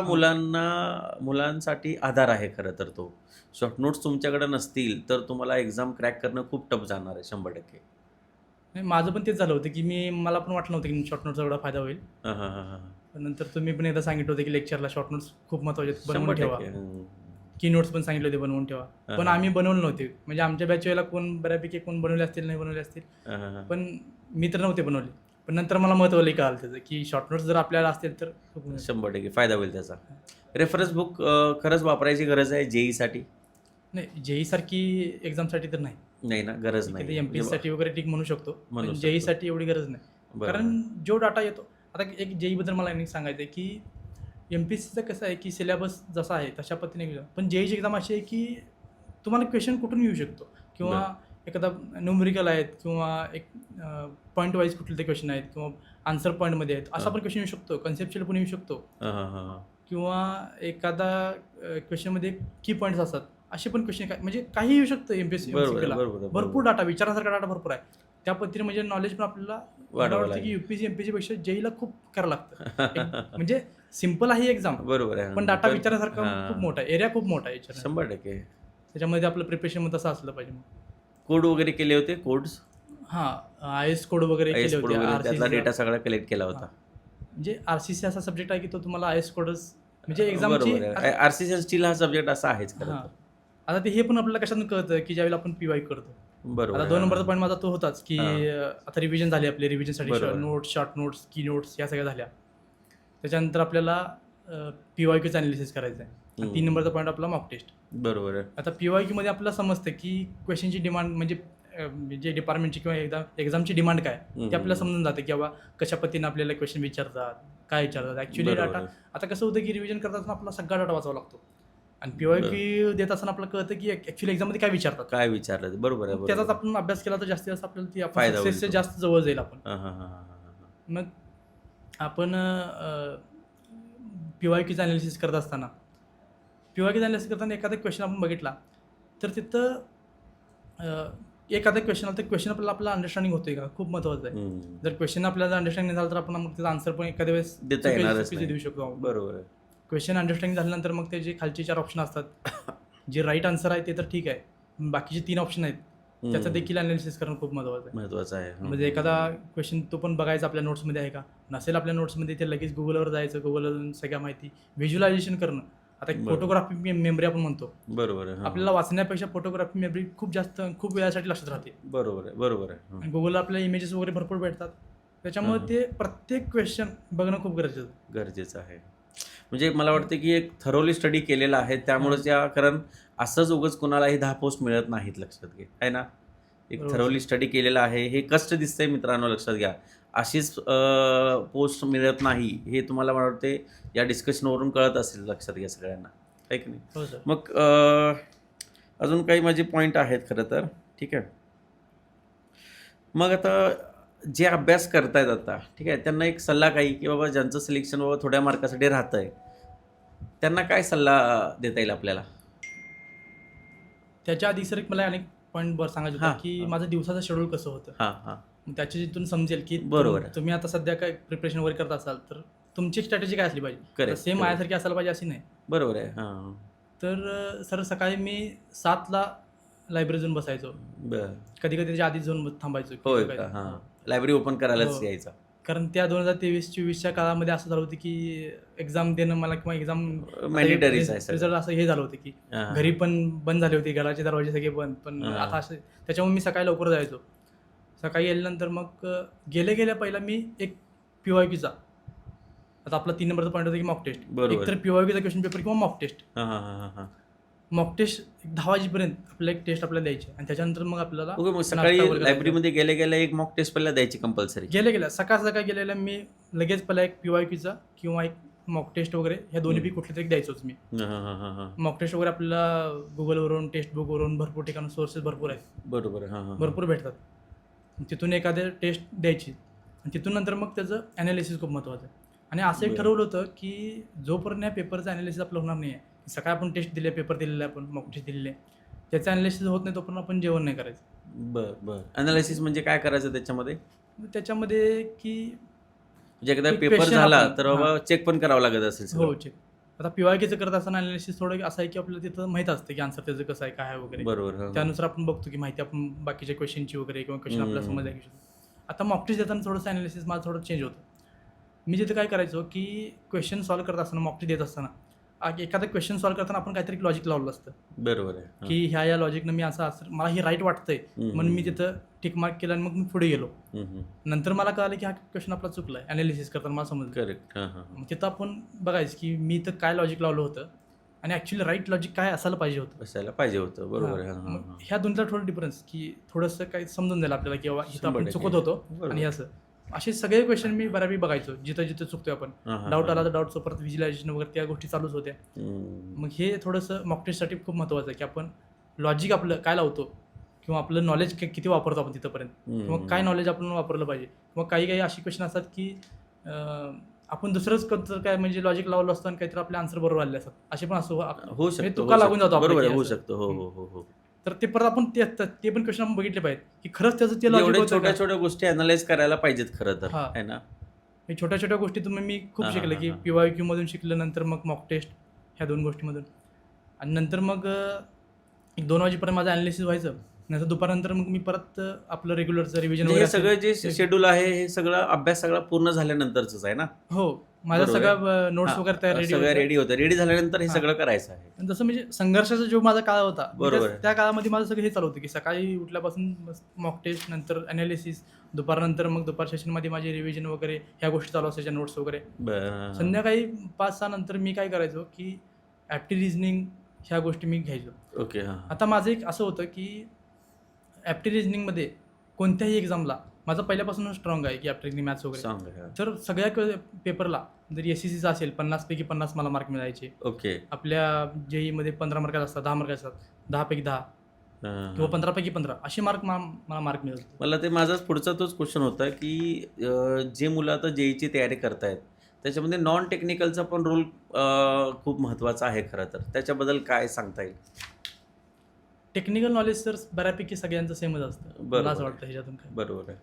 मुलांसाठी आधार आहे खरं तर तो. शॉर्ट नोट्स तुमच्याकडे नसतील तर तुम्हाला एक्झाम क्रॅक करणं खूप टफ जाणार आहे 100%. माझं पण तेच झालं होतं की मला पण वाटलं नव्हतं की शॉर्ट नोट्सचा एवढा फायदा होईल हा, हा, हा, हा. पण नंतर तुम्ही पण एकदा सांगितलं होतं की लेक्चरला शॉर्ट नोट्स खूप महत्त्वाचे आहेत, बनवून ठेवा. 100%. हम्म. की नोट्स पण सांगितले होते बनवून ठेवा पण हा. आम्ही बनवले नव्हते म्हणजे आमच्या बॅच वेळेला कोण बऱ्यापैकी कोण बनवले असतील नाही बनवले असतील हा, हा, हा. पण मी तर नव्हते बनवले पण नंतर मला महत्त्व कळालं त्याचं की शॉर्ट नोट्स जर आपल्याला असतील तर खूप 100% फायदा होईल त्याचा. रेफरन्स बुक खरंच वापरायची गरज आहे JEE साठी? नाही JEE सारखी एक्झामसाठी तर नाही नाही ना, गरज नाही. MPSC साठी वगैरे ठीक म्हणू शकतो म्हणू पण शकतो. JEE साठी एवढी गरज नाही बरोबर. कारण जो डाटा येतो आता एक JEE बद्दल मला एक सांगायचं आहे की MPSCचं कसं आहे की सिलेबस जसा आहे तशा पद्धतीने पण JEEची एक्झाम अशी आहे की तुम्हाला क्वेश्चन कुठून येऊ शकतो किंवा एखादा न्यूमेरिकल आहेत किंवा एक पॉईंट वाईज कुठले ते क्वेश्चन आहेत किंवा आन्सर पॉईंटमध्ये आहेत असा पण क्वेश्चन येऊ शकतो कन्सेप्च्युअल पण येऊ शकतो हा, हा, हा. किंवा एखादा क्वेश्चनमध्ये की पॉईंट्स असतात असे पण क्वेश्चन म्हणजे काही येऊ शकतं MPSC बरोबर आहे, MCQ ला. बरोबर आहे, भरपूर डाटा विचारण्यासारखा डाटा भरपूर आहे त्या पद्धतीने म्हणजे नॉलेज पण आपल्याला मला वाढवावं वाटतं की लागेल. UPSC MPSC पेक्षा जेईला खूप करावं लागतं. म्हणजे सिम्पल आहे एक्झाम, बरोबर आहे. पण डाटा पण विचारण्यासारखा खूप हां, मोठा आहे, एरिया खूप मोठा आहे याच्यामध्ये. 100% त्याच्यामध्ये आपलं प्रिपरेशन मग तसं असलं पाहिजे. कोड वगैरे केले होते, कोड्स, हां, IS कोड वगैरे आय केले एस कोड होते. वगैरे त्यातला RCCचा डेटा सगळा कलेक्ट केला होता. म्हणजे RCC असा सब्जेक्ट आहे की तो तुम्हाला IS कोडच म्हणजे एक्झामची. बरोबर आहे. आरसीसी स्टील हा सब्जेक्ट असा आहेच खरं हां. तर. आता ते हे पण आपल्याला कशातून कळतं की ज्यावेळेला आपण PY करतो. बरोबर आता आहे. 2 हां, नंबरचा हां. पॉईंट माझा तो होताच की हां. आता रिव्हिजन झाली आपली. रिव्हिजनसाठी बरोबर. नोट्स, शॉर्ट नोट्स, की नोट्स या सगळ्या झाल्या. त्याच्यानंतर आपल्याला PYQचं ॲनालिसिस करायचं आहे. आणि 3 नंबरचा पॉईंट आपला मॉक टेस्ट. बरोबर आहे. आता PYQमध्ये आपल्याला समजतं की क्वेश्चनची डिमांड म्हणजे जे डिपार्टमेंटची किंवा एक्झामची डिमांड काय ते आपल्याला समजून जातं की बाबा कशा पद्धतीने आपल्याला क्वेश्चन विचारतात, काय विचारतात. ॲक्च्युली बरोबर डाटा आहे. आता कसं होतं की रिव्हिजन करत असताना आपला सगळा डाटा वाचावा लागतो. आणि बरं. PYQ देत असताना आपल्याला कळतं की ॲक्च्युली एक्झाममध्ये काय विचारतात. काय विचारलं ते? बरोबर आहे, मग त्याचाच बरोबर. आपण अभ्यास केला तर जास्तीत जास्त आपल्याला ती आपण फायदा होईल सक्सेसच्या तो. जास्त जवळ जाईल आपण. हां, हां, हां, हां, हां, हां. मग आपण PYQचं ॲनालिसिस करत असताना ॲनालिसिस करताना एखादा क्वेश्चन आपण बघितला तर तिथं एखादा क्वेश्चन आला तर क्वेश्चन आपल्याला अंडरस्टँडिंग होतोय का खूप महत्त्वाचं आहे. हम्म. जर क्वेश्चन आपल्याला अंडरस्टँडिंग झालं तर आपण मग त्याचा आन्सर पण एखाद्या वेळेस देता येणारच चुकीचे नाही. देऊ शकतो आपण. बरोबर आहे. क्वेश्चन अंडरस्टँडिंग झाल्यानंतर मग ते जे खालचे 4 ऑप्शन असतात जे राईट आन्सर आहे ते तर ठीक आहे, बाकीचे 3 ऑप्शन आहेत त्याचं देखील ॲनालिसिस करणं खूप महत्त्वाचं आहे. महत्वाचं आहे. म्हणजे एखादा क्वेश्चन तो पण बघायचा आपल्या नोट्समध्ये आहे का, नसेल आपल्या नोट्समध्ये ते लगेच गुगलवर जायचं, गुगलवर सगळ्या माहिती व्हिज्युअलायझेशन करणं. आता एक बरं. फोटोग्राफी मेमरी आपण म्हणतो, बरोबर आहे. हां. आपल्याला वाचण्यापेक्षा फोटोग्राफी मेमरी खूप वेळासाठी लक्षात राहते. बरोबर आहे, बरोबर आहे. हां. आणि गुगलला आपल्याला इमेजेस वगैरे भरपूर भेटतात, त्याच्यामुळे ते प्रत्येक क्वेश्चन बघणं खूप गरजेचं आहे. गरजेचं आहे. म्हणजे मला वाटतं की एक थरोली स्टडी केलेला आहे त्यामुळेच या, कारण असंच उगाच कुणालाही 10 पोस्ट मिळत नाहीत, लक्षात घे, आहे ना. एक बरोबर. थरोली स्टडी केलेला आहे. हे कष्ट दिसतंय मित्रांनो, लक्षात घ्या. अशीच पोस्ट मिळत नाही हे तुम्हाला मला वाटते या डिस्कशनवरून कळत असेल, लक्षात घ्या सगळ्यांना, आहे की नाही. हो सर. मग अजून काही माझे पॉईंट आहेत खरं तर, ठीक आहे. मग आता जे अभ्यास करतायत आता, ठीक आहे, त्यांना एक सल्ला काही की बाबा ज्यांचं सिलेक्शन बाबा थोड्या मार्कासाठी राहतंय त्यांना काय सल्ला देता येईल आपल्याला? त्याच्या आधी सर एक मला अनेक पॉईंट सांगायचं हां, होतं की हां. माझं दिवसाचं शेड्यूल कसं होतं. हां, हां. मग त्याच्या जिथून समजेल की बरोबर आहे. तुम्ही आता सध्या काय प्रिपरेशन वगैरे करत असाल तर तुमची स्ट्रॅटेजी काय असली पाहिजे. Correct, same correct. माझ्यासारखी असायला पाहिजे अशी नाही. बरोबर आहे. हां. तर सर सकाळी मी 7ला लायब्ररी जाऊन बसायचो, बरं. कधी कधी त्याच्या आधीच जाऊन थांबायचो की होय बघायचं. का? हां. लायब्ररी ओपन करायलाच हो. यायचा. कारण त्या 2023-24च्या काळामध्ये असं झालं होतं की एक्झाम देणं मला किंवा एक्झाम मॅन्डेटरीच आहे सगळं. रिझल्ट असं हे झालं होतं की हां. घरी पण बंद झाले होते, घराचे दरवाजे सगळे बंद. पण हां. आता असं त्याच्यामुळे मी सकाळी लवकर जायचो. सकाळी गेल्यानंतर मग गेल्या पहिला मी एक PYQचा, आता आपला 3 नंबरचा पॉईंट होता की मॉक टेस्ट. बरोबर. एक तर PYQचा क्वेश्चन पेपर किंवा मॉक टेस्ट. हां, हां, हां, हां. मॉक टेस्ट 10 वाजेपर्यंत आपल्याला एक टेस्ट आपल्याला द्यायची आणि त्याच्यानंतर मग आपल्याला ओके, मग नाश्ता सकाळी वगैरे करायचा. लायब्ररीमध्ये गेल्या एक मॉक टेस्ट पहिला द्यायची कंपल्सरी. गेल्या सकाळ गेलेल्या मी लगेच पहिला एक PYQचा किंवा एक मॉक टेस्ट वगैरे ह्या दोन्हीपैकी कुठले तरी द्यायचोच मी. हां, हां, हां, हां. मॉक टेस्ट वगैरे आपल्याला गुगलवरून, टेक्स्टबुकवरून भरपूर ठिकाणी सोर्सेस भरपूर आहेत, बरोबर आहे. हां, हां. भरपूर भेटतात. तिथून एखाद्या टेस्ट द्यायची आणि तिथून नंतर मग त्याचं ॲनालिसिस खूप महत्त्वाचं आहे. आणि असं एक बरं. ठरवलं होतं की जोपर्यंत या पेपरचं ॲनालिसिस आपलं होणार नाही आहे, सकाळी आपण टेस्ट दिले, पेपर दिलेले आपण मॉक टेस्ट दिलेले, त्याचं ॲनालिसिस होत नाही तोपर्यंत आपण जेवण नाही करायचं. बरं, बरं. अनालिसिस म्हणजे काय करायचं त्याच्यामध्ये? मग त्याच्यामध्ये की म्हणजे एकदा एक पेपर question झाला आपण- तर बाबा चेक पण करावं लागत असेल हो सगळं. चेक. आता PYQचं करत असताना ॲनालिसिस थोडं असं आहे की आपल्याला तिथं माहीत असतं की आन्सर त्याचं कसं आहे, काय आहे वगैरे. बरोबर. हां, हां. त्यानुसार आपण बघतो की माहिती आपण बाकीच्या क्वेश्चनची वगैरे किंवा क्वेश्चन आपल्याला समजल्या घेऊ शकतो. आता मॉक टेस्ट देताना थोडंसं ॲनालिसिस माझं थोडं चेंज होतं. मी जिथं काय करायचो की क्वेश्चन सॉल्व करत असताना, मॉक टेस्ट देत असताना एखादा क्वेश्चन सॉल्व करताना आपण काहीतरी लॉजिक लावलं असतं बरोबर आहे. हां. की ह्या लॉजिकनं मी असं मला हे राईट वाटतंय म्हणून मी तिथं टिक मार्क केलं आणि मग मी पुढे गेलो. हं, हं. नंतर मला कळालं की हा क्वेश्चन आपला चुकला आहे, ॲनालिसिस करताना मला समजलं. करेक्ट. हां, हां. मग तिथं आपण बघायचं की मी इथं काय लॉजिक लावलं होतं आणि ॲक्च्युली राईट लॉजिक काय असायला पाहिजे होतं. असायला पाहिजे होतं. बरोबर आहे. हां, हां, मग हां. ह्या दोनला थोडं डिफरन्स की थोडंसं काही समजून जाईल आपल्याला की बाबा इथं आपण 100% चुकत होतो बरोबर. आणि असं असे सगळे क्वेश्चन मी बऱ्यापैकी बघायचो जिथं जिथं चुकतोय आपण. हां, हां, डाऊट हां. आला तर डाऊटचं परत व्हिज्युअलायझेशन वगैरे त्या गोष्टी चालूच होत्या. हं. मग हे थोडंसं मॉक टेस्टसाठी खूप महत्त्वाचं आहे की आपण लॉजिक आपलं काय लावतो किंवा आपलं नॉलेज किती वापरतो आपण तिथंपर्यंत, किंवा काय नॉलेज आपण वापरलं पाहिजे. किंवा काही अशी क्वेश्चन असतात की आपण दुसरंच काय म्हणजे लॉजिक लावलं असतं आणि काहीतरी आपले आन्सर बरोबर आले असतात, असे पण असं होऊ शकतं. तुका लागून जातो बरोबर आहे. आपल्याला होऊ की असं. शकतं. हो, हो, हो, हो. तर ते परत आपण ते पण क्वेश्चन आपण बघितले पाहिजे की खरंच त्याचं ते लॉजिक एवढ्या होतं छोट्या का. छोट्या गोष्टी अनालाइज करायला पाहिजेत खरं तर, हा. आहे ना. हे छोट्या छोट्या गोष्टी तुम्ही मी खूप हां, हां, शिकले हां, की हां. PYQ मधून शिकलं, नंतर मग मॉक टेस्ट ह्या 2 गोष्टीमधून. आणि नंतर मग एक 2 वाजेपर्यंत माझं ॲनालिसिस व्हायचं. नंतर दुपारनंतर मग मी परत आपलं रेग्युलरचं रिव्हिजन म्हणजे वगैरे हे सगळं जे असेल. शेड्यूल आहे हे सगळं अभ्यास सगळा पूर्ण झाल्यानंतरच आहे ना. हो, माझा बरोबर सगळा नोट्स हां, वगैरे तयार रेडी सगळं होतं. रेडी होतं. रेडी झाल्यानंतर हे हां. सगळं करायचं आहे. आणि जसं म्हणजे संघर्षाचा जो माझा काळ होता, मी बरोबर आहे. त्या काळामध्ये माझं सगळं हे चालू होतं की सकाळी उठल्यापासून मॉक टेस्ट, नंतर ॲनालिसिस, दुपारनंतर मग दुपार सेशनमध्ये माझे रिव्हिजन वगैरे ह्या गोष्टी चालू असायच्या, नोट्स वगैरे. बरं. संध्याकाळी 5-6 नंतर मी काय करायचो की ॲप्टी रिझनिंग ह्या गोष्टी मी घ्यायचो. ओके. हां. आता माझं एक असं होतं की ॲप्टी रिझनिंगमध्ये कोणत्याही एक्झामला माझं पहिल्यापासूनच स्ट्रॉंग आहे की ॲप्टी रिझनिंग, मॅथ्स वगैरे. सांग. हां. तर सगळ्या पेपरला जर SECचा असेल 50 पैकी 50 मला मार्क मिळायचे. ओके. आपल्या JEEमध्ये 15 मार्काचे असतात, 10 मार्काचे असतात, 10 पैकी 10 हां, किंवा हां. 15 पैकी 15 असे मार्क मला मार्क मिळत होते. मला ते माझाच पुढचा तोच क्वेश्चन होता की जे मुलं आता JEEची तयारी करतायत त्याच्यामध्ये नॉन टेक्निकलचा पण रोल खूप महत्त्वाचा आहे खरं तर. त्याच्याबद्दल काय सांगता येईल? टेक्निकल नॉलेज तर बऱ्यापैकी सगळ्यांचं सेमच असतं, मला असं बरोबर वाटतं ह्याच्यातून काय. बरोबर आहे.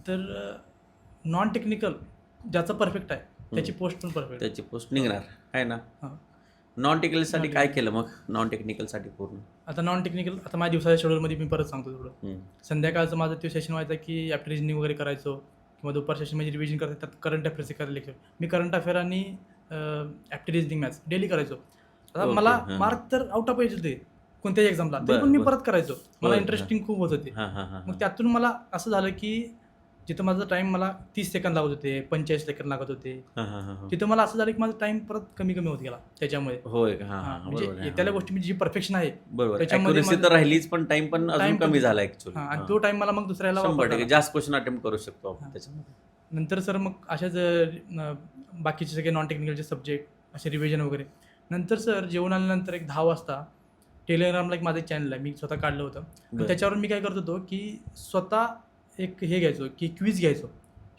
तर नॉन टेक्निकल ज्याचं परफेक्ट आहे त्याची पोस्ट पण परफेक्ट. त्याची पोस्ट निघणार आहे ना. हां. नॉन टेक्निकलसाठी Non काय technical. केलं मग? नॉन टेक्निकलसाठी पूर्ण आता नॉन टेक्निकल, आता माझ्या दिवसाच्या शेड्यूलमध्ये मी परत सांगतो थोडं. हम्म. संध्याकाळचं माझं ते सेशन व्हायचं की ॲप्टी रिझनिंग वगैरे करायचो, किंवा दुपार सेशनमध्ये रिव्हिजन करायचं, त्यात करंट अफेअर्सचे करायला लेक्चर. मी करंट अफेअर आणि ॲप्टी रिझनिंग मॅथ्स डेली करायचो. आता Okay, मला हां. मार्क तर आउट ऑफ यायचे होते कोणत्याही एक्झामला, तरी पण बरं, मी बरं. परत करायचो. मला होय, इंटरेस्टिंग खूप होत होते. हां हां हां मग त्यातून मला असं झालं की जिथं माझा टाईम मला 30 सेकंद लागत होते, 45 सेकंद लागत होते, हां हां हां. तिथं मला असं झालं की माझा टाईम परत कमी कमी होत गेला त्याच्यामुळे. होय का? हां हां, हां म्हणजे बरोबर आहे. येत्याला गोष्टी जी परफेक्शन आहे बरोबर. त्याच्यामध्ये ॲक्युरेसी तर राहिलीच पण टाइम पण अजून time पण- कमी झाला ॲक्च्युअली. हां, आणि तो टाईम मला मग दुसऱ्याला 100% जास्त क्वेश्चन अटेम्प्ट करू शकतो आपण हां. त्याच्यामध्ये. नंतर सर मग अशाच बाकीचे सगळे नॉन टेक्निकलचे सब्जेक्ट असे रिव्हिजन वगैरे. नंतर सर जेवण आल्यानंतर एक 10 वाजता टेलिग्रामला एक माझं चॅनल आहे, मी स्वतः काढलं होतं. आणि बरं. त्याच्यावर मी काय करत होतो की स्वतः एक हे घ्यायचो की क्विज घ्यायचो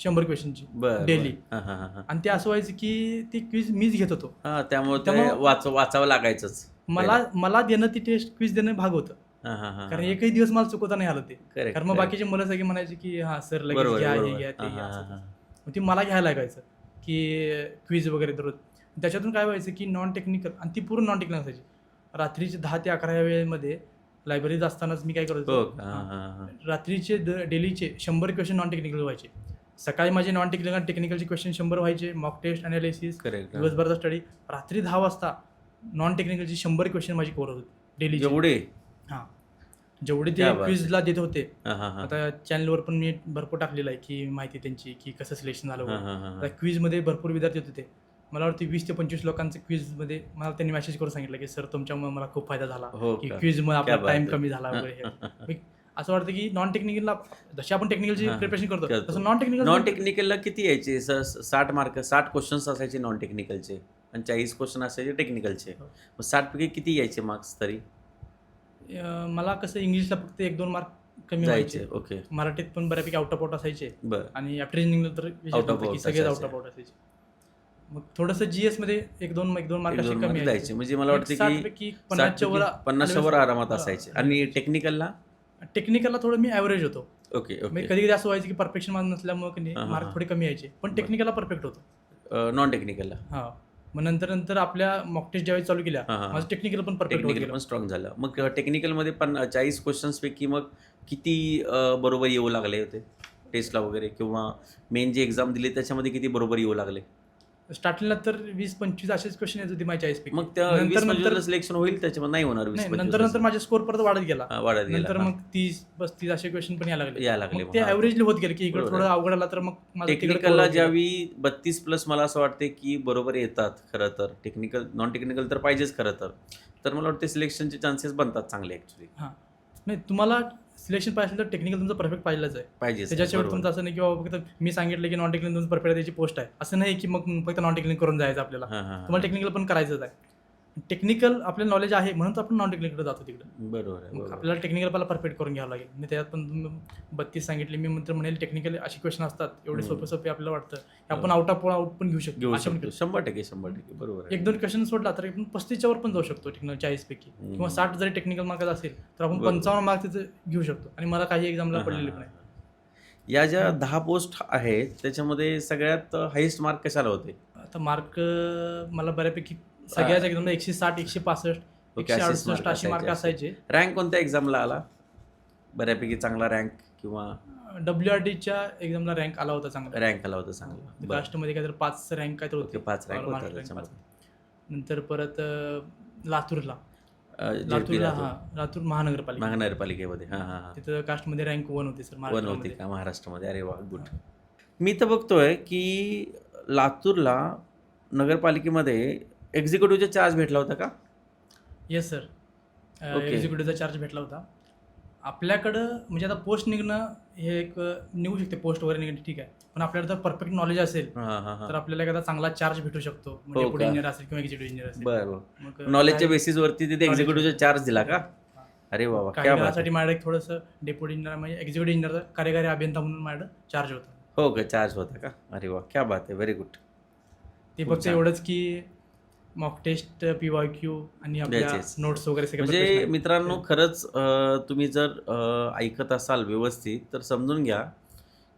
100 क्वेश्चनची बरं डेली. हां हां हां हां. आणि ते असं व्हायचं की ती क्विज मीच घेत होतो. हां त्यामुळे ते त्यामुळं- वाचावं लागायचंच. मला देणं ती टेस्ट क्विज देणं भाग होतं. हां हां हां. कारण एकही दिवस मला चुकवता नाही आलं ते. Correct, कारण मग correct. बाकीचे मुलं सगळे म्हणायचे की हां सर लगेच बरोबर घ्या, हे बरोबर. घ्या, ते हां घ्या, हां असं. हां. मग ती मला घ्यायला लागायचं की क्विज वगैरे दररोज. त्याच्यातून काय व्हायचं की नॉन टेक्निकल, आणि ती पूर्ण नॉन टेक्निकल असायची. रात्रीचे 10 ते 11 या वेळेमध्ये लायब्ररीत असतानाच मी काय करत हो होतो, का? हां हां हां. रात्रीचे डेलीचे 100 क्वेश्चन नॉन टेक्निकल व्हायचे. सकाळी माझे नॉन टेक्निकल टेक्निकलचे क्वेश्चन 100 व्हायचे, मॉक टेस्ट, अनालिसिस, करेक्ट. दिवसभराचा स्टडी. रात्री 10 वाजता नॉन टेक्निकलची 100 क्वेश्चन माझी कव्हर होते डेलीचे. एवढे? हां, जेवढे ते क्या बात क्विजला देत होते. हां हां हां. आता चॅनलवर पण मी भरपूर टाकलेलं आहे की माहिती त्यांची की कसं सिलेक्शन झालं हां वगैरे. हां हां आता हां. क्विजमध्ये भरपूर विद्यार्थी होते. मला वाटतं 20 ते 25 लोकांचं क्विजमध्ये मला त्यांनी मेसेज करून सांगितलं की सर तुमच्यामुळे मला खूप फायदा झाला, हो की का? क्विजमुळे आपला क्या बात टाइम आहे. कमी झाला वगैरे. हे. असं वाटतं की नॉन टेक्निकलला जशी आपण टेक्निकलची हां, प्रिपरेशन करतो करतो. तसं नॉन टेक्निकल नॉन टेक्निकलला किती यायचे? 60 मार्क, 60 क्वेश्चन्स असायचे नॉन टेक्निकलचे आणि 40 क्वेश्चन असायचे टेक्निकलचे. हो. मग 60 पैकी किती यायचे मार्क्स तरी? मला कसं इंग्लिशला फक्त 1-2 मार्क कमी जायचे. व्हायचे. ओके. मराठीत पण बऱ्यापैकी आउट ऑफ आउट असायचे. बरं. आणि ॲप्टी रिझनिंगला तर Out of out सगळेच आउट असायचे. ऑफ आउट असायचे. मग थोडंसं GS मध्ये 1-2 मार्क असे 1-2 कमी मार्क यायचे. जायचे. म्हणजे मला वाटतं की 60 पैकी 50च्या वर 50च्या वर आरामात हां. असायचे. आणि टेक्निकलला? टेक्निकलला थोडं मी ॲव्हरेज होतो. Okay okay. म्हणजे कधी कधी असं व्हायचं की परफेक्शन माझं नसल्यामुळे की हां, हां, मार्क हां. थोडे कमी यायचे, पण टेक्निकलला परफेक्ट होतो. नॉन टेक्निकलला? हां. मग नंतर आपल्या मॉक टेस्ट ज्यावेळी चालू केल्या, हां, हां. माझं टेक्निकल पण परफेक्ट होत टेक्निकल गेलं. पण स्ट्रॉंग झालं. मग टेक्निकलमध्ये 40 क्वेश्चन्स पैकी मग किती बरोबर येऊ लागले होते टेस्टला वगैरे, किंवा मेन जी एक्झाम दिली त्याच्यामध्ये किती बरोबर येऊ लागले? स्टार्टिंगला तर 20-25 असेच क्वेश्चन येत होते माझ्या 40 पैकी. मग त्या नंतर सिलेक्शन होईल त्याच्यामध्ये नाही होणार 20-25? नंतर माझा स्कोर परत वाढत गेला. वाढत गेला. नंतर हां. मग 30-35 असे क्वेश्चन पण यायला लागले. यायला लागले मग ते हां. ॲव्हरेजली होत गेले की इकडे बरोबर थोडं आहे. अवघड आला तर मग माझं तिकडे टेक्निकलला cover होत गेलं. ज्यावेळी 32 प्लस मला असं वाटते की बरोबर येतात खरं तर. टेक्निकल नॉन टेक्निकल तर पाहिजेच खरं तर मला वाटते सिलेक्शनचे चान्सेस बनतात चांगले ॲक्च्युली. हां, नाही तुम्हाला सिलेक्शन पाहिजे असेल तर टेक्निकल तुमचं परफेक्ट पाहिजेच आहे. पाहिजेच. त्याच्याशिवाय बरोबर. तुमचं असं नाही की बाबा फक्त मी सांगितलं की नॉन टेक्निकल तुमचं परफेक्ट आहे त्याची पोस्ट आहे, असं नाही की मग फक्त नॉन टेक्निकल करून जायचं आपल्याला. हां, हां, हां. तुम्हाला टेक्निकल पण करायचंच आहे. टेक्निकल आपल्याला नॉलेज आहे म्हणून तर आपण नॉन टेक्निकल जातो तिकडे. बरोबर आहे, मग बरोबर. आपल्याला टेक्निकल पहिला परफेक्ट करून घ्यावं लागेल. मी त्यात पण 32 सांगितले. मी नंतर म्हणेल टेक्निकल अशी क्वेश्चन असतात एवढे सोपे सोपे आपल्याला वाटतं की आपण आउट ऑफ आउट पण घेऊ शकतो. घेऊ अशा पण शकतो 100% बरोबर आहे. एक दोन क्वेश्चन सोडला तर आपण 35च्या वर पण जाऊ शकतो टेक्निकल 40 पैकी, किंवा 60 जरी टेक्निकल मार्कात असेल तर आपण बरोबर. 55 मार्क तिथे घेऊ शकतो. आणि मला काही एक्झामला पडलेले पण आहे. या ज्या 10 पोस्ट आहेत त्याच्यामध्ये सगळ्यात हायेस्ट मार्क कशाला होते? आता मार्क मला बऱ्यापैकी सगळ्याच एक्झामला 160, 165, ओके, असेच 168 mark असे मार्क असायचे. असायचे. रँक कोणत्या एक्झामला आला? बऱ्यापैकी चांगला रँक किंवा WRDच्या एक्झामला रँक आला होता चांगला. रँक आला होता चांगला? बरं. कास्टमध्ये काहीतरी 5 रँक काहीतरी ओके, होते. 5 रँक mark होता rank त्याच्यामध्ये. 5. नंतर परत लातूरला JP लातूर लातूर महानगरपालिका, महानगरपालिकेमध्ये. हां हां हां. तिथं कास्टमध्ये रँक 1 होती सर. 1 होती महाराष्ट्रामध्ये. का महाराष्ट्रामध्ये? अरे वा, गुड. मी तर बघतोय की लातूरला नगरपालिकेमध्ये एक्झिक्युटिव्हचा चार्ज भेटला होता का? Yes sir. ओके. एक्झिक्युटिव्हचा चार्ज भेटला होता. आपल्याकडं म्हणजे आता पोस्ट निघणं हे एक निघू शकते, पोस्ट वगैरे निघणं ठीक आहे, पण आपल्याला जर परफेक्ट नॉलेज असेल हां हां हां. तर आपल्याला एखादा चांगला चार्ज भेटू शकतो. म्हणजे हो पुढे का? इंजिनियर असेल किंवा एक्झिक्युटिव्ह इंजिनियर असेल. बरं बरं. मग नॉलेजच्या काही- बेसिसवरती तिथे एक्झिक्युटिव्हचा चार्ज दिला का? हां. अरे वा, काही क्या बात वेळासाठी आहे. माझ्याकडे थोडंसं डेप्युटी इंजिनियर म्हणजे एक्झिक्युटिव्ह इंजिनियर कार्यकारी अभियंता म्हणून माझ्याकडे चार्ज होता. हो का, चार्ज होता का? अरे वा, क्या बात आहे, व्हेरी गुड. ते खूप फक्त छान. एवढंच की मॉक टेस्ट, PYQ आणि आपल्या Yes, yes. नोट्स वगैरे सगळे म्हणजे preparation आहेत. मित्रांनो खरंच तुम्ही जर ऐकत असाल व्यवस्थित तर समजून घ्या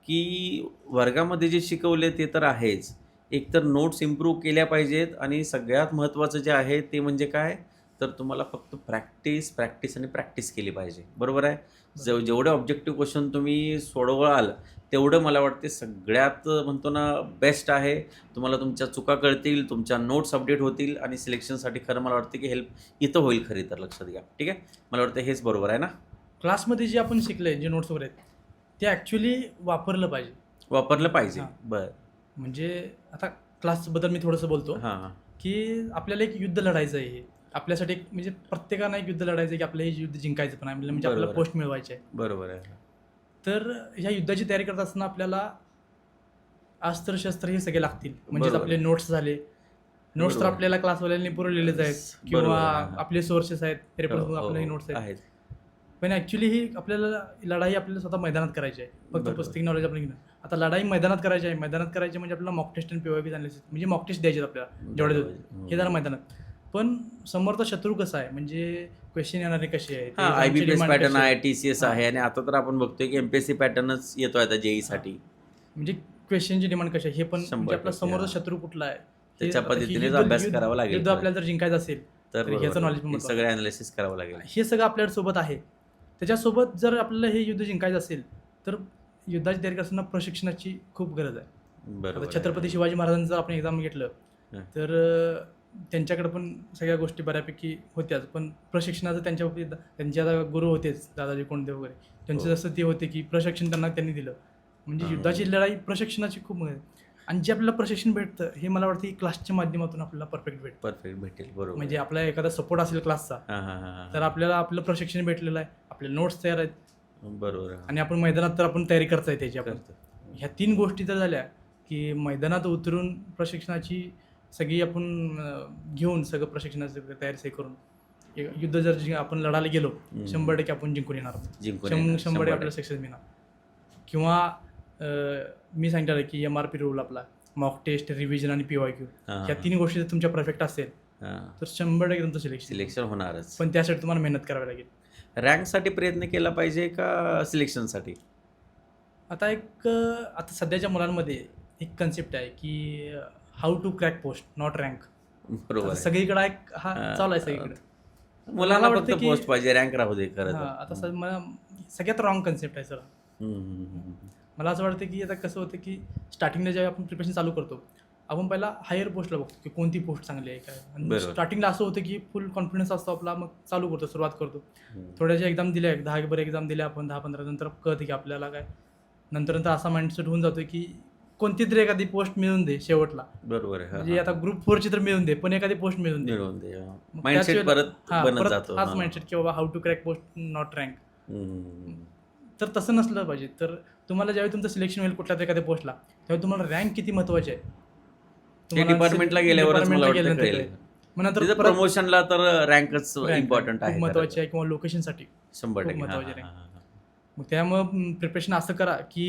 की वर्गामध्ये जे शिकवले ते तर आहेच, एकतर नोट्स इम्प्रूव्ह केल्या पाहिजेत आणि सगळ्यात महत्त्वाचं जे आहे ते म्हणजे काय, तर तुम्हाला फक्त प्रॅक्टिस प्रॅक्टिस आणि प्रॅक्टिस केली पाहिजे. बरोबर आहे? जेवढे ऑब्जेक्टिव्ह क्वेश्चन तुम्ही सोडवाल तेवढं मला वाटते सगळ्यात म्हणतो ना बेस्ट आहे. तुम्हाला तुमच्या चुका कळतील, तुमच्या नोट्स अपडेट होतील आणि सिलेक्शनसाठी खरं मला वाटतं की हेल्प इथं होईल खरी तर. लक्षात घ्या, ठीक आहे? मला वाटतं हेच बरोबर आहे ना? क्लासमध्ये जे आपण शिकले, जे नोट्स वगैरे आहेत ते ॲक्च्युली वापरलं पाहिजे. वापरलं पाहिजे. हां. बरं. म्हणजे आता क्लासबद्दल मी थोडंसं बोलतो हां हां. की आपल्याला एक युद्ध लढायचं आहे. हे आपल्यासाठी एक म्हणजे प्रत्येकानं एक युद्ध लढायचं आहे की आपलं हे युद्ध जिंकायचं पण आहे, म्हणजे आपल्याला बरोबर. पोस्ट मिळवायचे आहे. बरोबर आहे. तर ह्या युद्धाची तयारी करत असताना आपल्याला अस्त्र शस्त्र हे सगळे लागतील. म्हणजेच बरोबर. आपले नोट्स झाले. नोट्स तर बरोबर. आपल्याला क्लासवाल्यांनी पुरवलेलेच आहेत, बरोबर किंवा आहे, हां. आपले सोर्सेस आहेत, रेफरन्स हो, हो, आपले हो. नोट्स आहेत. आहेत. पण ॲक्च्युली ही आपल्याला लढाई आपल्याला स्वतः मैदानात करायची आहे. फक्त बरोबर. पुस्तकी नॉलेज आपण घेणं. आता लढाई मैदानात करायची आहे. मैदानात करायची म्हणजे आपल्याला मॉक टेस्ट आणि PYQ अनालिसिस म्हणजे मॉक टेस्ट द्यायचे आपल्याला जेवढे बरोबर. देऊ. हे झालं मैदानात. पण समोरचा शत्रू कसा आहे, म्हणजे क्वेश्चन येणारे कसे आहेत, हां, examचे IBPS demand पॅटर्न कसे आहे, आहेत. TCS हां. आहे आणि आता तर आपण बघतोय की MPSC पॅटर्नच येतोय आता JEEसाठी. म्हणजे क्वेश्चनची डिमांड कशी आहे हे पण, 100% म्हणजे आपला समोरचा हां. शत्रू कुठला आहे हे त्याच्या आता हे पद्धतीनेच युद्ध- अभ्यास युद्ध- करावा लागेल. युद्ध आपल्याला जर जिंकायचं असेल तर तर ह्याचं knowledge पण हे महत्त्वाचं. सगळं अनालिसिस करावं लागेल. हे सगळं आपल्या सोबत आहे. त्याच्यासोबत जर आपल्याला हे युद्ध जिंकायचं असेल तर युद्धाची तयारी करताना प्रशिक्षणाची खूप गरज आहे. बरोबर आता छत्रपती शिवाजी महाराजांचं जर आपण एक्झाम घेतलं हां. तर त्यांच्याकडे पण सगळ्या गोष्टी बऱ्यापैकी होत्याच, पण प्रशिक्षणाचं त्यांच्या बाबतीत त्यांचे आता गुरु होतेच दादाजी कोंडदेव वगैरे, त्यांचं हो. जसं ते होते की प्रशिक्षण त्यांनी दिलं. म्हणजे हां. युद्धाची लढाई प्रशिक्षणाची खूप महत्त्व आहे. आणि जे आपल्याला प्रशिक्षण भेटतं हे मला वाटतं की क्लासच्या माध्यमातून आपल्याला परफेक्ट भेटतं. परफेक्ट भेटेल. बरोबर. म्हणजे आपला एखादा सपोर्ट असेल क्लासचा हां हां हां तर आपल्याला आपलं प्रशिक्षण भेटलेलं आहे, आपले नोट्स तयार आहेत बरोबर. आणि आपण मैदानात तर आपण तयारी करता येते त्याची आपण. करतो. ह्या 3 गोष्टी तर झाल्या की मैदानात उतरून प्रशिक्षणाची सगळी आपण घेऊन सगळं प्रशिक्षणाचं तयारी सगळी करून युद्ध जर आपण लढायला गेलो 100% आपण जिंकून येणार. जिंकून येणार. 100% आपल्याला सक्सेस मिळणार. किंवा मी सांगितलं की MRP रूल आपला मॉक टेस्ट, रिव्हिजन आणि PYQ हां, ह्या 3 गोष्टी जर तुमच्या परफेक्ट असेल हां. तर 100% तुमचं सिलेक्शन. सिलेक्शन होणारच. पण त्यासाठी तुम्हाला मेहनत करावी लागेल. रँकसाठी प्रयत्न केला पाहिजे का सिलेक्शनसाठी? आता आता सध्याच्या मुलांमध्ये एक कन्सेप्ट आहे की how to crack post not rank. बरोबर आहे. सगळीकडे हा हां. चालू आहे सगळीकडे. मुलांना मला फक्त वाटतं की- पोस्ट पाहिजे, रँक राहू दे खरं हां, तर. आता मला सगळ्यात रॉंग कन्सेप्ट आहे सर. हम्म, हम्म, हम्म. मला असं वाटतं की आता कसं होतं की स्टार्टिंगला जेव्हा आपण प्रिपरेशन चालू करतो आपण पहिला हायर पोस्टला बघतो की कोणती पोस्ट चांगली आहे काय. आणि बरोबर. स्टार्टिंगला असं होतं की फुल कॉन्फिडन्स असतो आपला, मग चालू करतो, सुरुवात करतो. हम्म. थोड्याशा एक्झाम दिल्या, 10 एक्झाम दिल्या आपण, 10-15 नंतर कळतं की आपल्याला काय, नंतर असा माइंडसेट होऊन जातो की कोणती तरी एखादी पोस्ट मिळून दे शेवटला. बरोबर आहे. म्हणजे आता ग्रुप 4ची तर मिळून दे, पण एखादी पोस्ट मिळून दे. मिळवून दे. मग माइंडसेट त्याच वेळेला- परत हां, बनत परत जातो. हाच हां. माइंडसेट की बाबा how to crack post not rank. हम्म. तर तसं नसलं पाहिजे. तर तुम्हाला ज्यावेळी तुमचं सिलेक्शन होईल कुठल्या तरी एखाद्या पोस्टला तेव्हा तुम्हाला रँक किती महत्त्वाची आहे ते डिपार्टमेंटला गेल्यावरच मला वाटतं गेल्यानंतर कळेल. कळेल. मग नंतर तिथं परत प्रमोशनला तर रँकच rank इम्पॉर्टंट आहे खूप खरं महत्त्वाची तर. आहे किंवा लोकेशनसाठी 100% खूप हां, महत्त्वाची हां, rank. हां, हां. मग त्यामुळं प्रिपरेशन असं करा की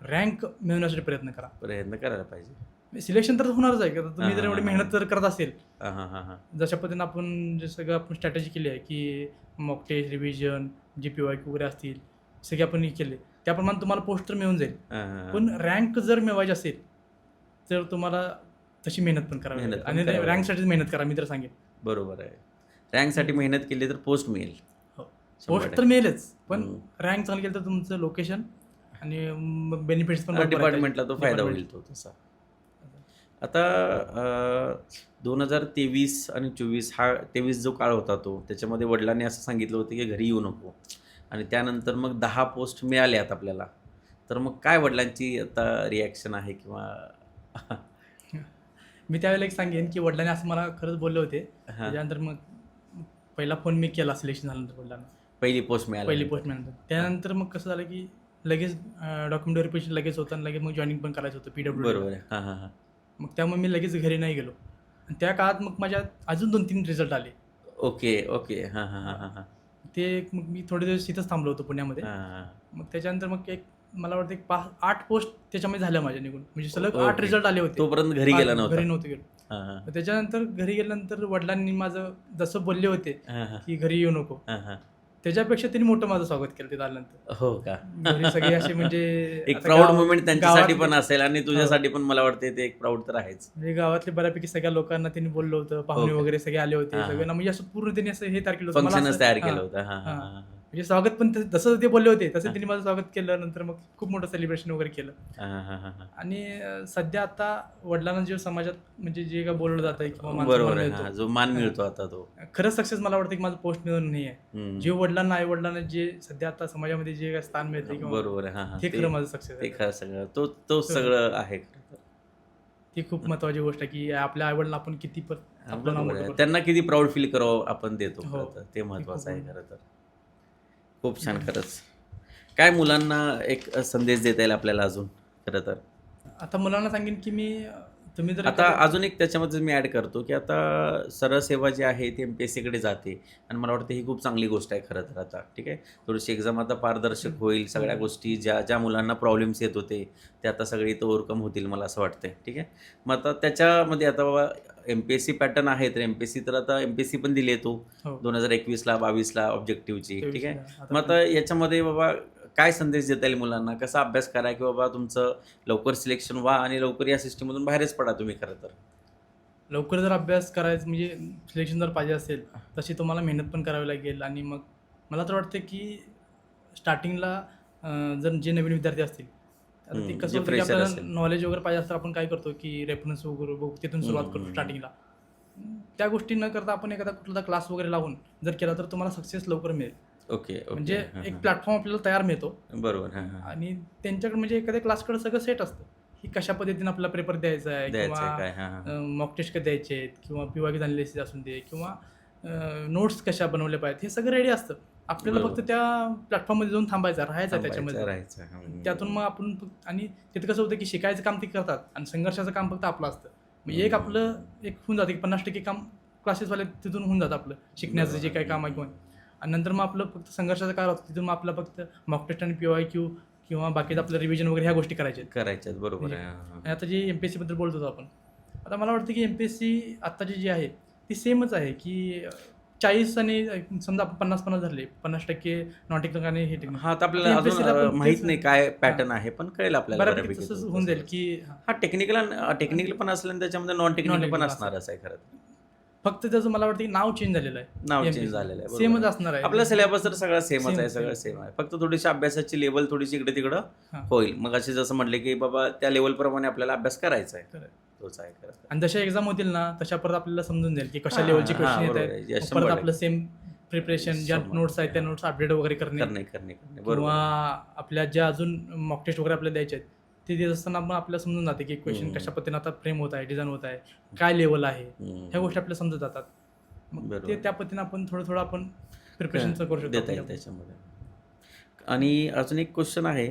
रँक मिळवण्यासाठी प्रयत्न करा. प्रयत्न करायला पाहिजे. सिलेक्शन तर होणारच आहे की आता हां, तुम्ही जर हां, एवढी हां, हां. मेहनत जर करत असेल, हां, हां, हां, हां. जशा पद्धतीनं आपण जे सगळं आपण स्ट्रॅटेजी केली आहे की मॉक टेस्ट, रिव्हिजन, जे PYQ वगैरे असतील, सगळे आपण हे केले. त्याप्रमाणे तुम्हाला पोस्ट तर मिळून जाईल. हां, हां, हां. पण रँक जर मिळवायची असेल, तर तुम्हाला तशी मेहनत पण करावी मेहनत लागेल पण आणि करावी लागेल. रँकसाठीच मेहनत करा, मी तर सांगेन. बरोबर आहे. रँकसाठी मेहनत केली तर पोस्ट मिळेल. हो. 100% पोस्ट तर मिळेलच, पण हं. रँक चांगली केली तर तुमचं लोकेशन आणि बेनिफिट्स पण भरपूर आहेत डिपार्टमेंटला तो त्याचे. फायदा डिपार्टमेंट. होईल तो तसा. आता 2023 आणि 24 हा 23 जो काळ होता तो, त्याच्यामध्ये वडिलांनी असं सांगितलं होतं की घरी येऊ नको आणि त्यानंतर मग 10 पोस्ट मिळाल्यात आपल्याला. तर मग काय वडिलांची आता रिॲक्शन आहे किंवा मी त्यावेळेला एक सांगेन की वडिलांनी असं मला खरंच बोलले होते. हां, त्याच्यानंतर मग पहिला फोन मी केला सिलेक्शन झाल्यानंतर वडिलांना. पहिली पोस्ट पहिली मिळाल्यानंतर. पोस्ट मिळाल्यानंतर. त्यानंतर मग कसं झालं की लगेच डॉक्युमेंट व्हेरिफिकेशन लगेच होतं आणि लगेच मग जॉइनिंग पण करायचं होतं PWDला. बरोबर आहे. हां, हां, हां. मग त्यामुळे मी लगेच घरी नाही गेलो. आणि त्या काळात मग माझ्या अजून 2-3 रिझल्ट आले. Okay, okay. हां, हां, हां, हां, हां. ते मग मी थोडे दिवस तिथंच थांबलो होतो पुण्यामध्ये. हां, हां. मग त्याच्यानंतर मग एक मला वाटतं एक 8 पोस्ट त्याच्यामध्ये झाल्या माझ्या निघून. म्हणजे सलग 8 ओके. रिझल्ट आले होते. तोपर्यंत घरी गेला नव्हता. घरी नव्हतो गेलो. हां, हां. मग त्याच्यानंतर घरी गेल्यानंतर वडिलांनी माझं जसं बोलले होते हां, हां. की घरी येऊ नको, हां, हां. त्याच्यापेक्षा त्यांनी मोठं माझं स्वागत केलं तिथं आल्यानंतर. हो का? घरी सगळे असे म्हणजे एक आता प्राउड मोमेंट त्यांच्यासाठी गावातले पण असेल आणि हो. तुझ्यासाठी पण मला वाटते ते एक प्राउड तर आहेच. म्हणजे गावातले बऱ्यापैकी सगळ्या लोकांना त्यांनी बोललं होतं. पाहुणे हो का? वगैरे सगळे आले होते. हां, हां. सगळ्यांना म्हणजे असं पूर्ण त्यांनी असं हे तयार केलं होतं. मला फंक्शनच असं तयार हां, केलं होतं. हां, हां, हां. हां, हां. म्हणजे स्वागत पण जसं ते बोलले होते तसं हां. त्यांनी माझं स्वागत केलं. नंतर मग खूप मोठं सेलिब्रेशन वगैरे केलं. हां, हां, हां, हां. आणि सध्या आता वडिलांना जे समाजात म्हणजे जे काय बोललं जात आहे किंवा मानसन्मान बरोबर आहे. मिळतो. हां, जो मान हां. मिळतो आता तो. खरंच सक्सेस मला वाटतं की माझं पोस्ट मिळून नाही आहे. हं. जे वडिलांना, आई-वडिलांना जे सध्या आता समाजामध्ये जे काही स्थान मिळते किंवा बरोबर आहे. हां, हां. ते ते खरं माझं सक्सेस ते आहे. खरं सगळं तो सगळं आहे खरं तर. ती खूप महत्त्वाची गोष्ट आहे की आपल्या आई-वडिलांना आपण किती हां, आपलं नाव बरोबर मोठं आहे. करू त्यांना किती प्राउड फील करावं आपण देतो हो. खरं तर. ते ती खूप महत्त्वाचं आहे महत्त्वाचं. खरं तर. खूप छान खरंच. काय मुलांना एक संदेश देता येईल आपल्याला अजून खरं तर? आता मुलांना सांगेन की मी तुम्ही जर आता एखादं अजून एक त्याच्यामध्ये मी ॲड करतो, की आता सरळ सेवा जी आहे ती MPSCकडे जाते आणि मला वाटतं ही खूप चांगली गोष्ट आहे खरं तर आता. ठीक आहे. थोडीशी एक्झाम आता पारदर्शक होईल. सगळ्या गोष्टी ज्या मुलांना प्रॉब्लेम्स येत होते, ते आता सगळे इथं ओव्हरकम होतील मला असं वाटतंय. ठीक आहे. मग आता त्याच्यामध्ये आता बाबा MPSC पॅटर्न आहे, तर MPSC तर आता MPSC पण दिली आहे तू हो 2021ला 22ला ऑब्जेक्टिव्हची. ठीक आहे. 23 मग आता याच्यामध्ये बाबा काय संदेश देता येईल मुलांना? कसा अभ्यास करा की बाबा तुमचं लवकर सिलेक्शन व्हा आणि लवकर या सिस्टममधून बाहेरच पडा तुम्ही खरं तर. लवकर जर अभ्यास करायचं म्हणजे सिलेक्शन जर पाहिजे असेल तशी तुम्हाला मेहनत पण करावी लागेल. आणि मग मला तर वाटतं की स्टार्टिंगला जर जे नवीन विद्यार्थी असतील आता ते कसं जे होतं की फ्रेशर आपल्याला असेल. नॉलेज वगैरे पाहिजे असतं आपण काय करतो की रेफरन्स वगैरे बघू तिथून सुरुवात करतो हम्म. स्टार्टिंगला. त्या गोष्टी न करता आपण एखादा कुठला क्लास वगैरे लावून जर केला तर तुम्हाला सक्सेस लवकर मिळेल. Okay, okay. म्हणजे हां, एक हां. प्लॅटफॉर्म आपल्याला तयार मिळतो बरोबर. हां, हां. आणि त्यांच्याकडे म्हणजे एखाद्या क्लासकडे सगळं सेट असतं की कशा पद्धतीने आपल्याला पेपर द्यायचा आहे द्यायचं आहे किंवा काय? हां, हां. मॉक टेस्ट कधी द्यायचे आहेत किंवा PYQ अनालिसिस असून दे किंवा नोट्स कशा बनवल्या पाहिजेत, हे सगळं रेडी असतं. आपल्याला फक्त बरोबर. त्या प्लॅटफॉर्ममध्ये जाऊन थांबायचं, राहायचं थांबायचं, त्याच्यामध्ये. राहायचं. हं. त्यातून मग आपण आणि तिथं कसं होतं की शिकायचं काम ते करतात आणि संघर्षाचं काम फक्त आपलं असतं. मग एक आपलं एक होऊन जातं की 50% काम क्लासेसवाले तिथून होऊन जातं आपलं शिकण्याचं जे काही काम आहे किंवा. आणि नंतर मग आपलं फक्त संघर्षाचं काय होतं तिथून मग आपलं फक्त मॉक टेस्ट आणि PYQ किंवा बाकीचं आपलं रिव्हिजन वगैरे ह्या गोष्टी करायच्या आहेत. करायच्यात. बरोबर आहे. हां, हां. आणि आता जे MPSC बद्दल बोलत होतो आपण, आता मला वाटतं की MPSC आत्ताची जी आहे ती सेमच आहे की 40 आणि समजा आपण 50-50 धरले, 50% नॉन टेक्निकल आणि हे टेक्निकल. हां, तर आपल्याला आता MPSC ला अजून पण माहीत तेच नाही काय पॅटर्न आहे, पण कळेल आपल्याला बऱ्यापैकी बऱ्यापैकी तसंच तो होऊन जाईल तसंच. की हां, टेक्निकल पण असलं आणि त्याच्यामध्ये नॉन टेक्निकल पण Non-technical असणारच आहे खरं तर. फक्त त्याचं मला वाटतं की नाव चेंज झालेलं आहे. नाव MPSC. चेंज झालेलं आहे. बरोबर सेमच आहे. असणार आहे. आपला सिलेबस तर सगळा सेमच Same, आहे, सगळं same. सेम आहे. फक्त थोडीशी अभ्यासाची लेवल थोडीशी इकडे-तिकडं हां. होईल. मग असे जसं म्हटले की बाबा त्या लेवलप्रमाणे आपल्याला अभ्यास करायचा आहे. खरं आहे. तोच आहे खरं तर. आणि जशा एक्झाम होतील ना तशा परत आपल्याला समजून जाईल की कशा हां, लेवलचे हां, क्वेश्चन येत बरोबर आहे. आहेत. Yes, मग परत 100% आपलं सेम प्रिपरेशन ज्या 100% नोट्स आहेत त्या हां. नोट्स अपडेट वगैरे करणे करणे. बरोबर किंवा आहे. आपल्या ज्या अजून मॉक टेस्ट वगैरे आपल्याला द्यायचे आहेत ते देत असताना मग आपल्याला समजून जाते की क्वेश्चन हम्म. कशा पद्धतीने आता फ्रेम होत आहे, डिझाईन होत आहे, काय लेवल आहे, हम्म. ह्या गोष्टी आपल्याला समजत जातात. मग बरोबर. ते त्या पद्धतीने आपण थोडं आपण प्रिपरेशनचं करू शकतो देता येईल आपण. त्याच्यामध्ये. आणि अजून एक क्वेश्चन आहे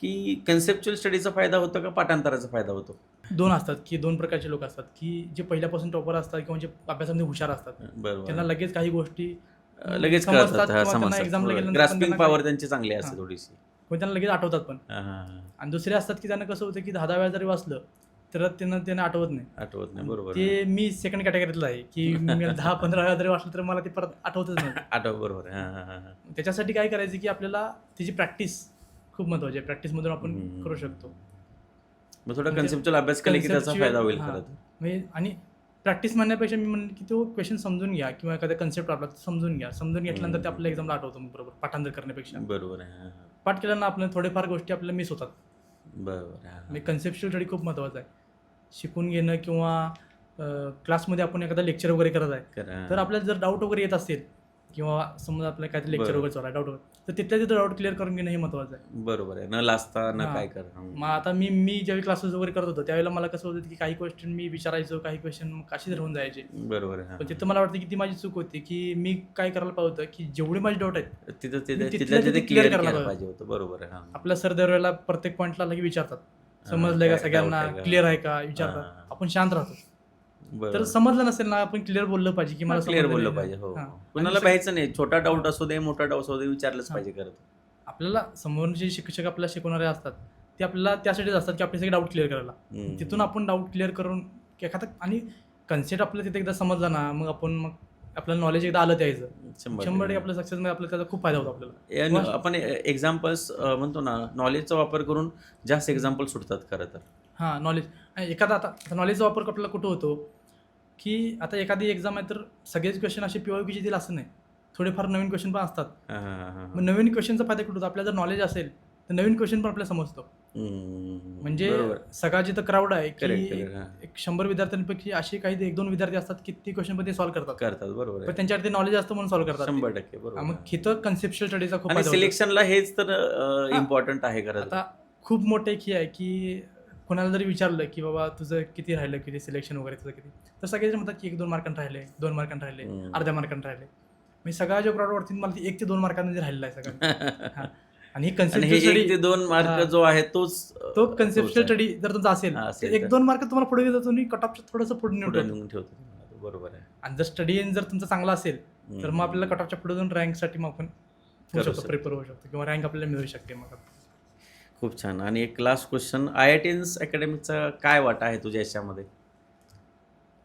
की कन्सेप्च्युअल स्टडीचा फायदा होतो का पाठांतराचा फायदा होतो? दोन असतात की दोन प्रकारचे लोक असतात की जे पहिल्यापासून टॉपर असतात किंवा जे अभ्यासामध्ये हुशार असतात, बरोबर. त्यांना लगेच काही गोष्टी लगेच समजतात कळतात, किंवा त्यांना समजतात. एक्झामला गेल्यानंतर पण ग्रास्पिंग त्यांना पॉवर काही- त्यांची चांगली असते हां. थोडीशी. किंवा त्यांना लगेच आठवतात पण. हां, हां, हां. आणि दुसरे असतात की त्यांना कसं होतं की 10 वेळा जरी वाचलं तर त्यांना आठवत नाही. आठवत नाही. बरोबर. ते मी सेकंड कॅटेगरीतला आहे की मी 10-15 वेळा जरी वाचलं तर मला ते परत आठवतच नाही. आठव बरोबर. हां, हां, हां, हां. त्याच्यासाठी काय करायचं की आपल्याला त्याची प्रॅक्टिस खूप महत्त्वाची आहे. प्रॅक्टिसमधून आपण करू शकतो. मग थोडा म्हणजे कन्सेप्च्युअल अभ्यास केला की त्याचा conceptual- फायदा होईल हां. खरं तर. म्हणजे आणि प्रॅक्टिस म्हणण्यापेक्षा मी म्हणेन की तो क्वेश्चन समजून घ्या किंवा एखादा कन्सेप्ट आपला समजून घ्या. समजून घेतल्यानंतर ते आपल्या एक्झामला आठवतो मग बरोबर पाठांतर करण्यापेक्षा. बरोबर आहे. हां, हां. पाठ केल्यानं आपल्याला थोडेफार गोष्टी आपल्याला मिस होतात. बरोबर. हां, म्हणजे हां. कन्सेप्च्युअल स्टडी खूप महत्त्वाचा आहे. शिकून घेणं किंवा क्लासमध्ये आपण एखादा लेक्चर वगैरे करत आहे खरं. तर आपल्याला जर डाऊट वगैरे येत असेल किंवा समजा आपल्याला काहीतरी लेक्चर बरं. वगैरे चालू आहे डाऊट वगैरे तर तिथल्या तिथं डाऊट क्लिअर करून घेणं हे महत्त्वाचं आहे. बरोबर आहे. न लाजता न हां. काय कर. मग आता मी ज्यावेळी क्लासेस वगैरे करत होतो त्यावेळेला मला कसं होतं की काही क्वेश्चन मी विचारायचो, काही क्वेश्चन मग अशीच राहून जायचे. बरोबर आहे. हां, पण तिथं मला वाटतं की ती माझी चूक होती की मी काय करायला पाहिजे होतं की जेवढे माझे डाऊट आहेत हां. तिथं मी तिथं तिथल्या तिथल्या तिथे तिथे क्लिअर clear करायला करायला पाहिजे होतं. बरोबर आहे. हां. आपल्या सर दरवेळेला प्रत्येक पॉईंटला लगे विचारतात, समजलंय का काय सगळ्यांना, doubt आहे का? क्लिअर आहे का विचारतात. हां. आपण शांत राहतो. तर बरोबर. समजलं नसेल ना आपण क्लिअर बोललं पाहिजे की मला क्लिअर समजलं बोललं नाही. पाहिजे. हो. हां. कुणाला आणि भ्यायचं नाही. छोटा डाऊट असू दे, मोठा डाऊट असू दे, विचारलंच हां. पाहिजे खरं तर. आपल्याला समोर जे शिक्षक आपल्याला शिकवणारे असतात ते आपल्याला त्यासाठीच असतात की आपले सगळे डाऊट क्लिअर करायला. हम्म. तिथून आपण डाऊट क्लिअर करून एखादा आणि कन्सेप्ट आपल्याला तिथे एकदा समजला ना मग आपल्याला नॉलेज एकदा आलं त्याचं 100% आपल्या सक्सेसमध्ये आपल्याला त्याचा खूप फायदा होतो आपल्याला. आणि आपण एक्झाम्पल्स म्हणतो ना, नॉलेजचा वापर करून जास्त एक्झाम्पल सुटतात खरं तर. हां, नॉलेज एखादा आता नॉलेजचा वापर आपल्याला कुठं होतो की आता एखादी एक्झाम आहे तर सगळेच क्वेश्चन असे PYQ येतील असं नाही. थोडेफार नवीन क्वेश्चन पण असतात. हां, हां, हां, हां. मग नवीन क्वेश्चनचा फायदा कुठं होतो आपल्याला जर नॉलेज असेल तर नवीन क्वेश्चन पण आपल्याला समजतो. हम्म. म्हणजे बरोबर. सगळा जिथं क्राऊड आहे Correct, की correct, हां. एक 100 विद्यार्थ्यांपैकी असे काही 1-2 विद्यार्थी असतात की ते क्वेश्चन पण ते सॉल्व्ह करतात. करतात. बरोबर पण आहे. त्यांच्यावर ते नॉलेज असतं म्हणून सॉल्व्ह करतात. 100% बरोबर मग आहे. इथं कन्सेप्च्युअल स्टडीचा खूप आणि फायदा होतो. सिलेक्शनला हेच तर हां. इम्पॉर्टंट आहे खरं तर. आता खूप मोठं एक हे आहे की कोणाला जरी विचारलं की बाबा तुझं किती राहिलं, किती सिलेक्शन वगैरे तुझं किती, तर सगळेजण म्हणतात की 1-2 मार्कांनी राहिले, 2 मार्कांनी राहिले, अर्ध्या मार्कांनी राहिले. म्हणजे सगळ्या ज्या क्राऊडवरती मला 1 ते 2 मार्कांनी राहिलेला आहे सगळं. हां. आणि ही आणि हे कन्सेप्च्युअल 1 स्टडी ते 2 मार्क हां. जो आहे तोच तो तोच कन्सेप्च्युअल आहे. स्टडी जर तुमचा असेल हां, तर असेल 1-2 मार्क तुम्हाला पुढे घेतो तुम्ही कट ऑफ थोडंसं पुढे नेऊन पुढे ठेवतो. नेऊन ठेवतो तुम्हाला. बरोबर आहे. आणि जर स्टडी जर तुमचा चांगला असेल तर मग आपल्याला कट ऑफच्या पुढे जाऊन रँकसाठी मग आपण होऊ करू शकतो, शकतो. प्रिपेअर होऊ शकतो किंवा रँक आपल्याला मिळू शकते मग. खूप छान. आणि एक लास्ट क्वेश्चन, IITians अकॅडमीचा काय वाटा आहे तुझ्या याच्यामध्ये?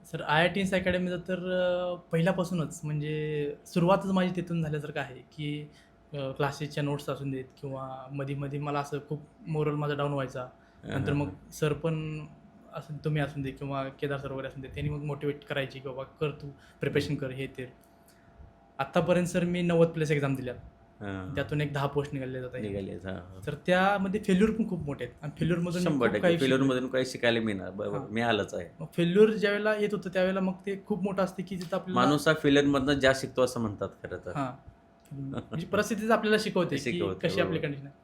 सर IITians अकॅडमीचं तर पहिल्यापासूनच म्हणजे सुरुवातच माझी तिथून झाल्यासारखं आहे की क्लासेसच्या नोट्स असून देत किंवा मध्ये मला असं खूप मोरल माझा डाऊन व्हायचा. नंतर मग सर पण असं तुम्ही असून दे किंवा केदार सर वगैरे असून दे त्यांनी मग मोटिवेट करायची की बाबा कर तू प्रिपरेशन कर हे ते. आत्तापर्यंत सर मी 90+ एक्झाम दिल्या, हां. त्यातून एक 10 पोस्ट निघाले जात आहे. निघाले. हां, हां. तर त्यामध्ये फेल्युअर पण खूप मोठे आहेत आणि फेल्युअरमधून 100% फेल्युअरमधून काही शिकायला मिळणार. बरोबर. हां. मिळालंच आहे. मग फेल्युअर ज्यावेळेला येत होतं त्यावेळेला मग ते खूप मोठं असते की जिथं आपल्याला माणूस हा फेल्युअरमधनं ज्या शिकतो असं म्हणतात खरं तर. हां. म्हणजे परिस्थितीच आपल्याला शिकवते की शिकवते, कशी आपली बरोबर. कंडिशन आहे.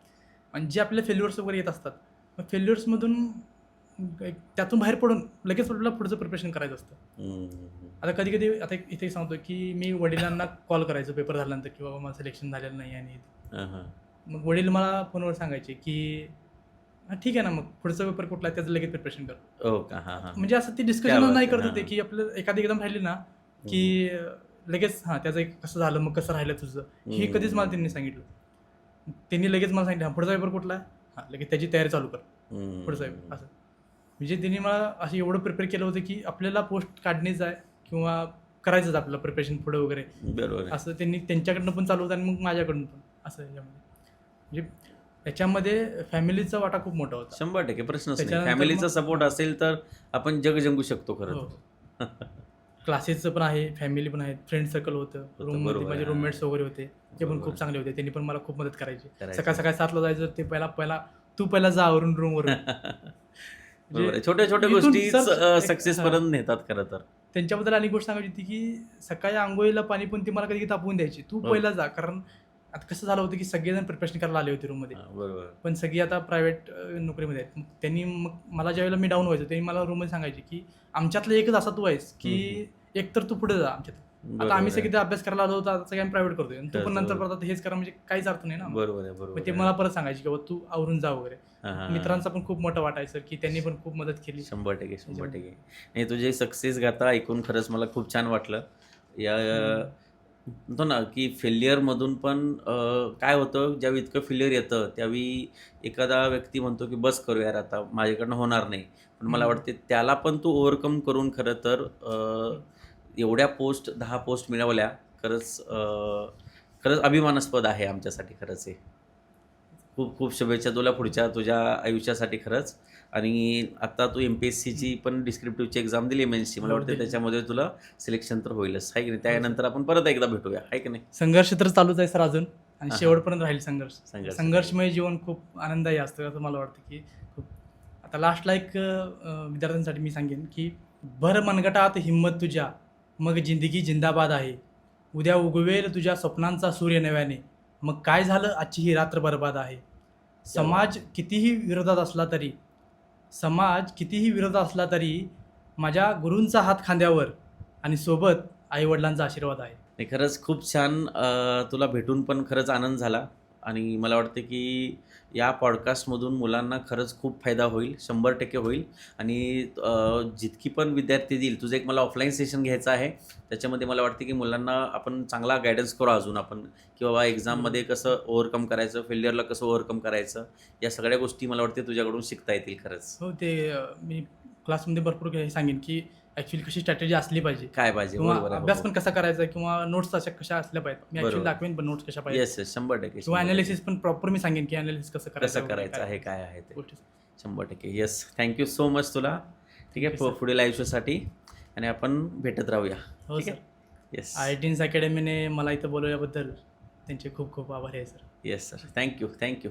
आणि जे आपले फेल्युअर्स वगैरे येत असतात मग फेल्युअर्समधून त्यातून बाहेर पडून लगेच आपल्याला पुढचं प्रिपरेशन करायचं असतं. हम्म. आता कधी आता इथे सांगतो की मी वडिलांना कॉल करायचो पेपर झाल्यानंतर की बाबा माझं सिलेक्शन झालेलं नाही आणि हां, हां. मग वडील मला फोनवर सांगायचे की हां ठीक आहे ना, मग पुढचा पेपर कुठला आहे त्याचं लगेच प्रिपरेशन कर. हो का? हां, हां. म्हणजे असं ते क्या डिस्कशन बात नाही आहे. करत होते हां. की आपलं एखादी एकदम राहिली ना की लगेच हां त्याचं एक कसं झालं मग कसं राहिलं तुझं हे कधीच मला त्यांनी सांगितलं. त्यांनी लगेच मला सांगितलं पुढचा पेपर कुठला आहे, हां लगेच त्याची तयारी चालू कर पुढचा पेपर असं. म्हणजे त्यांनी मला असं एवढं प्रिपेअर केलं होतं की आपल्याला पोस्ट काढणेच आहे किंवा करायचंच आपलं प्रिपरेशन पुढे वगैरे बरोबर आहे. असं त्यांनी त्यांच्याकडनं पण चालू होतं आणि मग माझ्याकडून पण असं याच्यामध्ये म्हणजे याच्यामध्ये फॅमिलीचा वाटा खूप मोठा होता. 100% प्रश्नच नाही. त्याच्यानंतर फॅमिलीचा मग- सपोर्ट असेल तर आपण जग जिंकू शकतो खरं हो. तर. क्लासेसचं पण आहे, फॅमिली पण आहे, फ्रेंड सर्कल होतं, रूममध्ये बरोबर माझे आहे. रूममेट्स वगैरे होते ते पण बरोबर. खूप चांगले होते. त्यांनी पण मला खूप मदत करायची. करायचे. सकाळ 7ला जायचं ते पहिला तू पहिला जा आवरून रूमवरून. बरोबर आहे. छोट्या छोट्या इथून गोष्टी सर- सक्सेस हां. पर्यंत नेतात खरं तर. त्यांच्याबद्दल आणि गोष्ट सांगायची होती की सकाळी आंघोळीला पाणी पण ती मला कधी तापवून द्यायची. तू हो. पहिला जा, कारण आता कसं झालं होतं की सगळेजण प्रिपरेशन करायला आले होते रूममध्ये. हां, बरोबर. पण सगळी आता प्रायव्हेट नोकरीमध्ये आहेत. मग त्यांनी मग मला ज्यावेळेला मी डाऊन व्हायचो त्यांनी मला रूममध्ये सांगायचे की आमच्यातलं एकच असा तू आहेस की एक तर तू पुढे जा आमच्यात. आता आम्ही बरोबर आहे. सगळे अभ्यास करायला आलो होतो, आता सगळ्यांनी प्रायव्हेट करतोय आणि तू पण करतो, नंतर बरोबर. परत हेच करा म्हणजे काहीच अर्थ नाही ना. बरोबर आहे, मग बरोबर ते आहे. मला परत सांगायचे की बाबा तू आवरून जा वगैरे. हां, हां, हां. मित्रांचा पण खूप मोठा वाटा आहे सर, की त्यांनी पण खूप मदत केली. 100% 100%. त्याच्यामध्ये. नाही, तुझे सक्सेस गाथा ऐकून खरंच मला खूप छान वाटलं. या म्हणतो ना, की फेल्युअरमधून पण काय होतं, ज्यावेळी इतकं फेल्युअर येतं, त्यावेळी एखादा व्यक्ती म्हणतो, की बस करू यार आता, माझ्याकडनं होणार नाही. पण मला वाटते त्याला पण तू ओव्हरकम करून खरं तर एवढ्या पोस्ट 10 पोस्ट मिळवल्या. खरंच खरंच अभिमानास्पद आहे आमच्यासाठी खरंच हे. खूप खूप शुभेच्छा तुला पुढच्या तुझ्या आयुष्यासाठी खरंच. आणि आता तू MPSCची पण डिस्क्रिप्टिव्हची एक्झाम दिली मेन्सची. मला वाटतं दिली. त्याच्यामध्ये तुला सिलेक्शन तर होईलच, आहे की नाही? त्यानंतर आपण परत एकदा भेटूया, आहे की नाही? संघर्ष तर चालूच आहे सर अजून, आणि हां, शेवटपर्यंत राहील संघर्ष. संघर्ष. संघर्षमय जीवन खूप आनंददायी असतं असं मला वाटतं, की खूप. आता लास्टला एक विद्यार्थ्यांसाठी मी सांगेन, की भर मनगटात हिंमत तुझ्या, मग जिंदगी जिंदाबाद आहे. उद्या उगवेल तुझ्या स्वप्नांचा सूर्य नव्याने, मग काय झालं आजची ही रात्र बरबाद आहे. समाज कितीही विरोधात असला तरी, समाज कितीही विरोधात असला तरी माझ्या गुरूंचा हात खांद्यावर आणि सोबत आईवडिलांचा आशीर्वाद आहे. नाही, खरंच खूप छान. तुला भेटून पण खरंच आनंद झाला. आणि मला वाटतं की या पॉडकास्टमधून मुलांना खरंच खूप फायदा होईल, 100% होईल. आणि जितकी पण विद्यार्थी देईल, तुझं एक मला ऑफलाईन सेशन घ्यायचं आहे. त्याच्यामध्ये मला वाटतं की मुलांना आपण चांगला गायडन्स करू अजून आपण, की बाबा एक्झाममध्ये कसं ओव्हरकम करायचं, फेल्युअरला कसं ओव्हरकम करायचं, या सगळ्या गोष्टी मला वाटते तुझ्याकडून शिकता येतील खरंच. हो, ते मी क्लासमध्ये भरपूर काही सांगेन, की ॲक्च्युअली कशी स्ट्रॅटेजी असली पाहिजे काय पाहिजे, किंवा बरोबर आहे. अभ्यास पण कसा करायचा किंवा नोट्स अशा कशा असल्या पाहिजेत. मी ॲक्च्युअली बरोबर. दाखवेन पण नोट्स कशा पाहिजेत येस येस, 100%. किंवा ॲनालिसिस पण प्रॉपर मी सांगेन, की ॲनालिसिस कसं करायचं कसं वगैरे करायचं आहे, काय आहे ते. गोष्टी. 100%. येस, थँक्यू सो मच तुला. ठीक आहे, Thank you, sir. पुढील आयुष्यासाठी. आणि आपण भेटत राहूया. हो ठीक सर. आहे. येस IITs अकॅडमीने मला इथं बोलवल्याबद्दल त्यांचे खूप खूप आभार आहे सर. Yes sir. थँक्यू.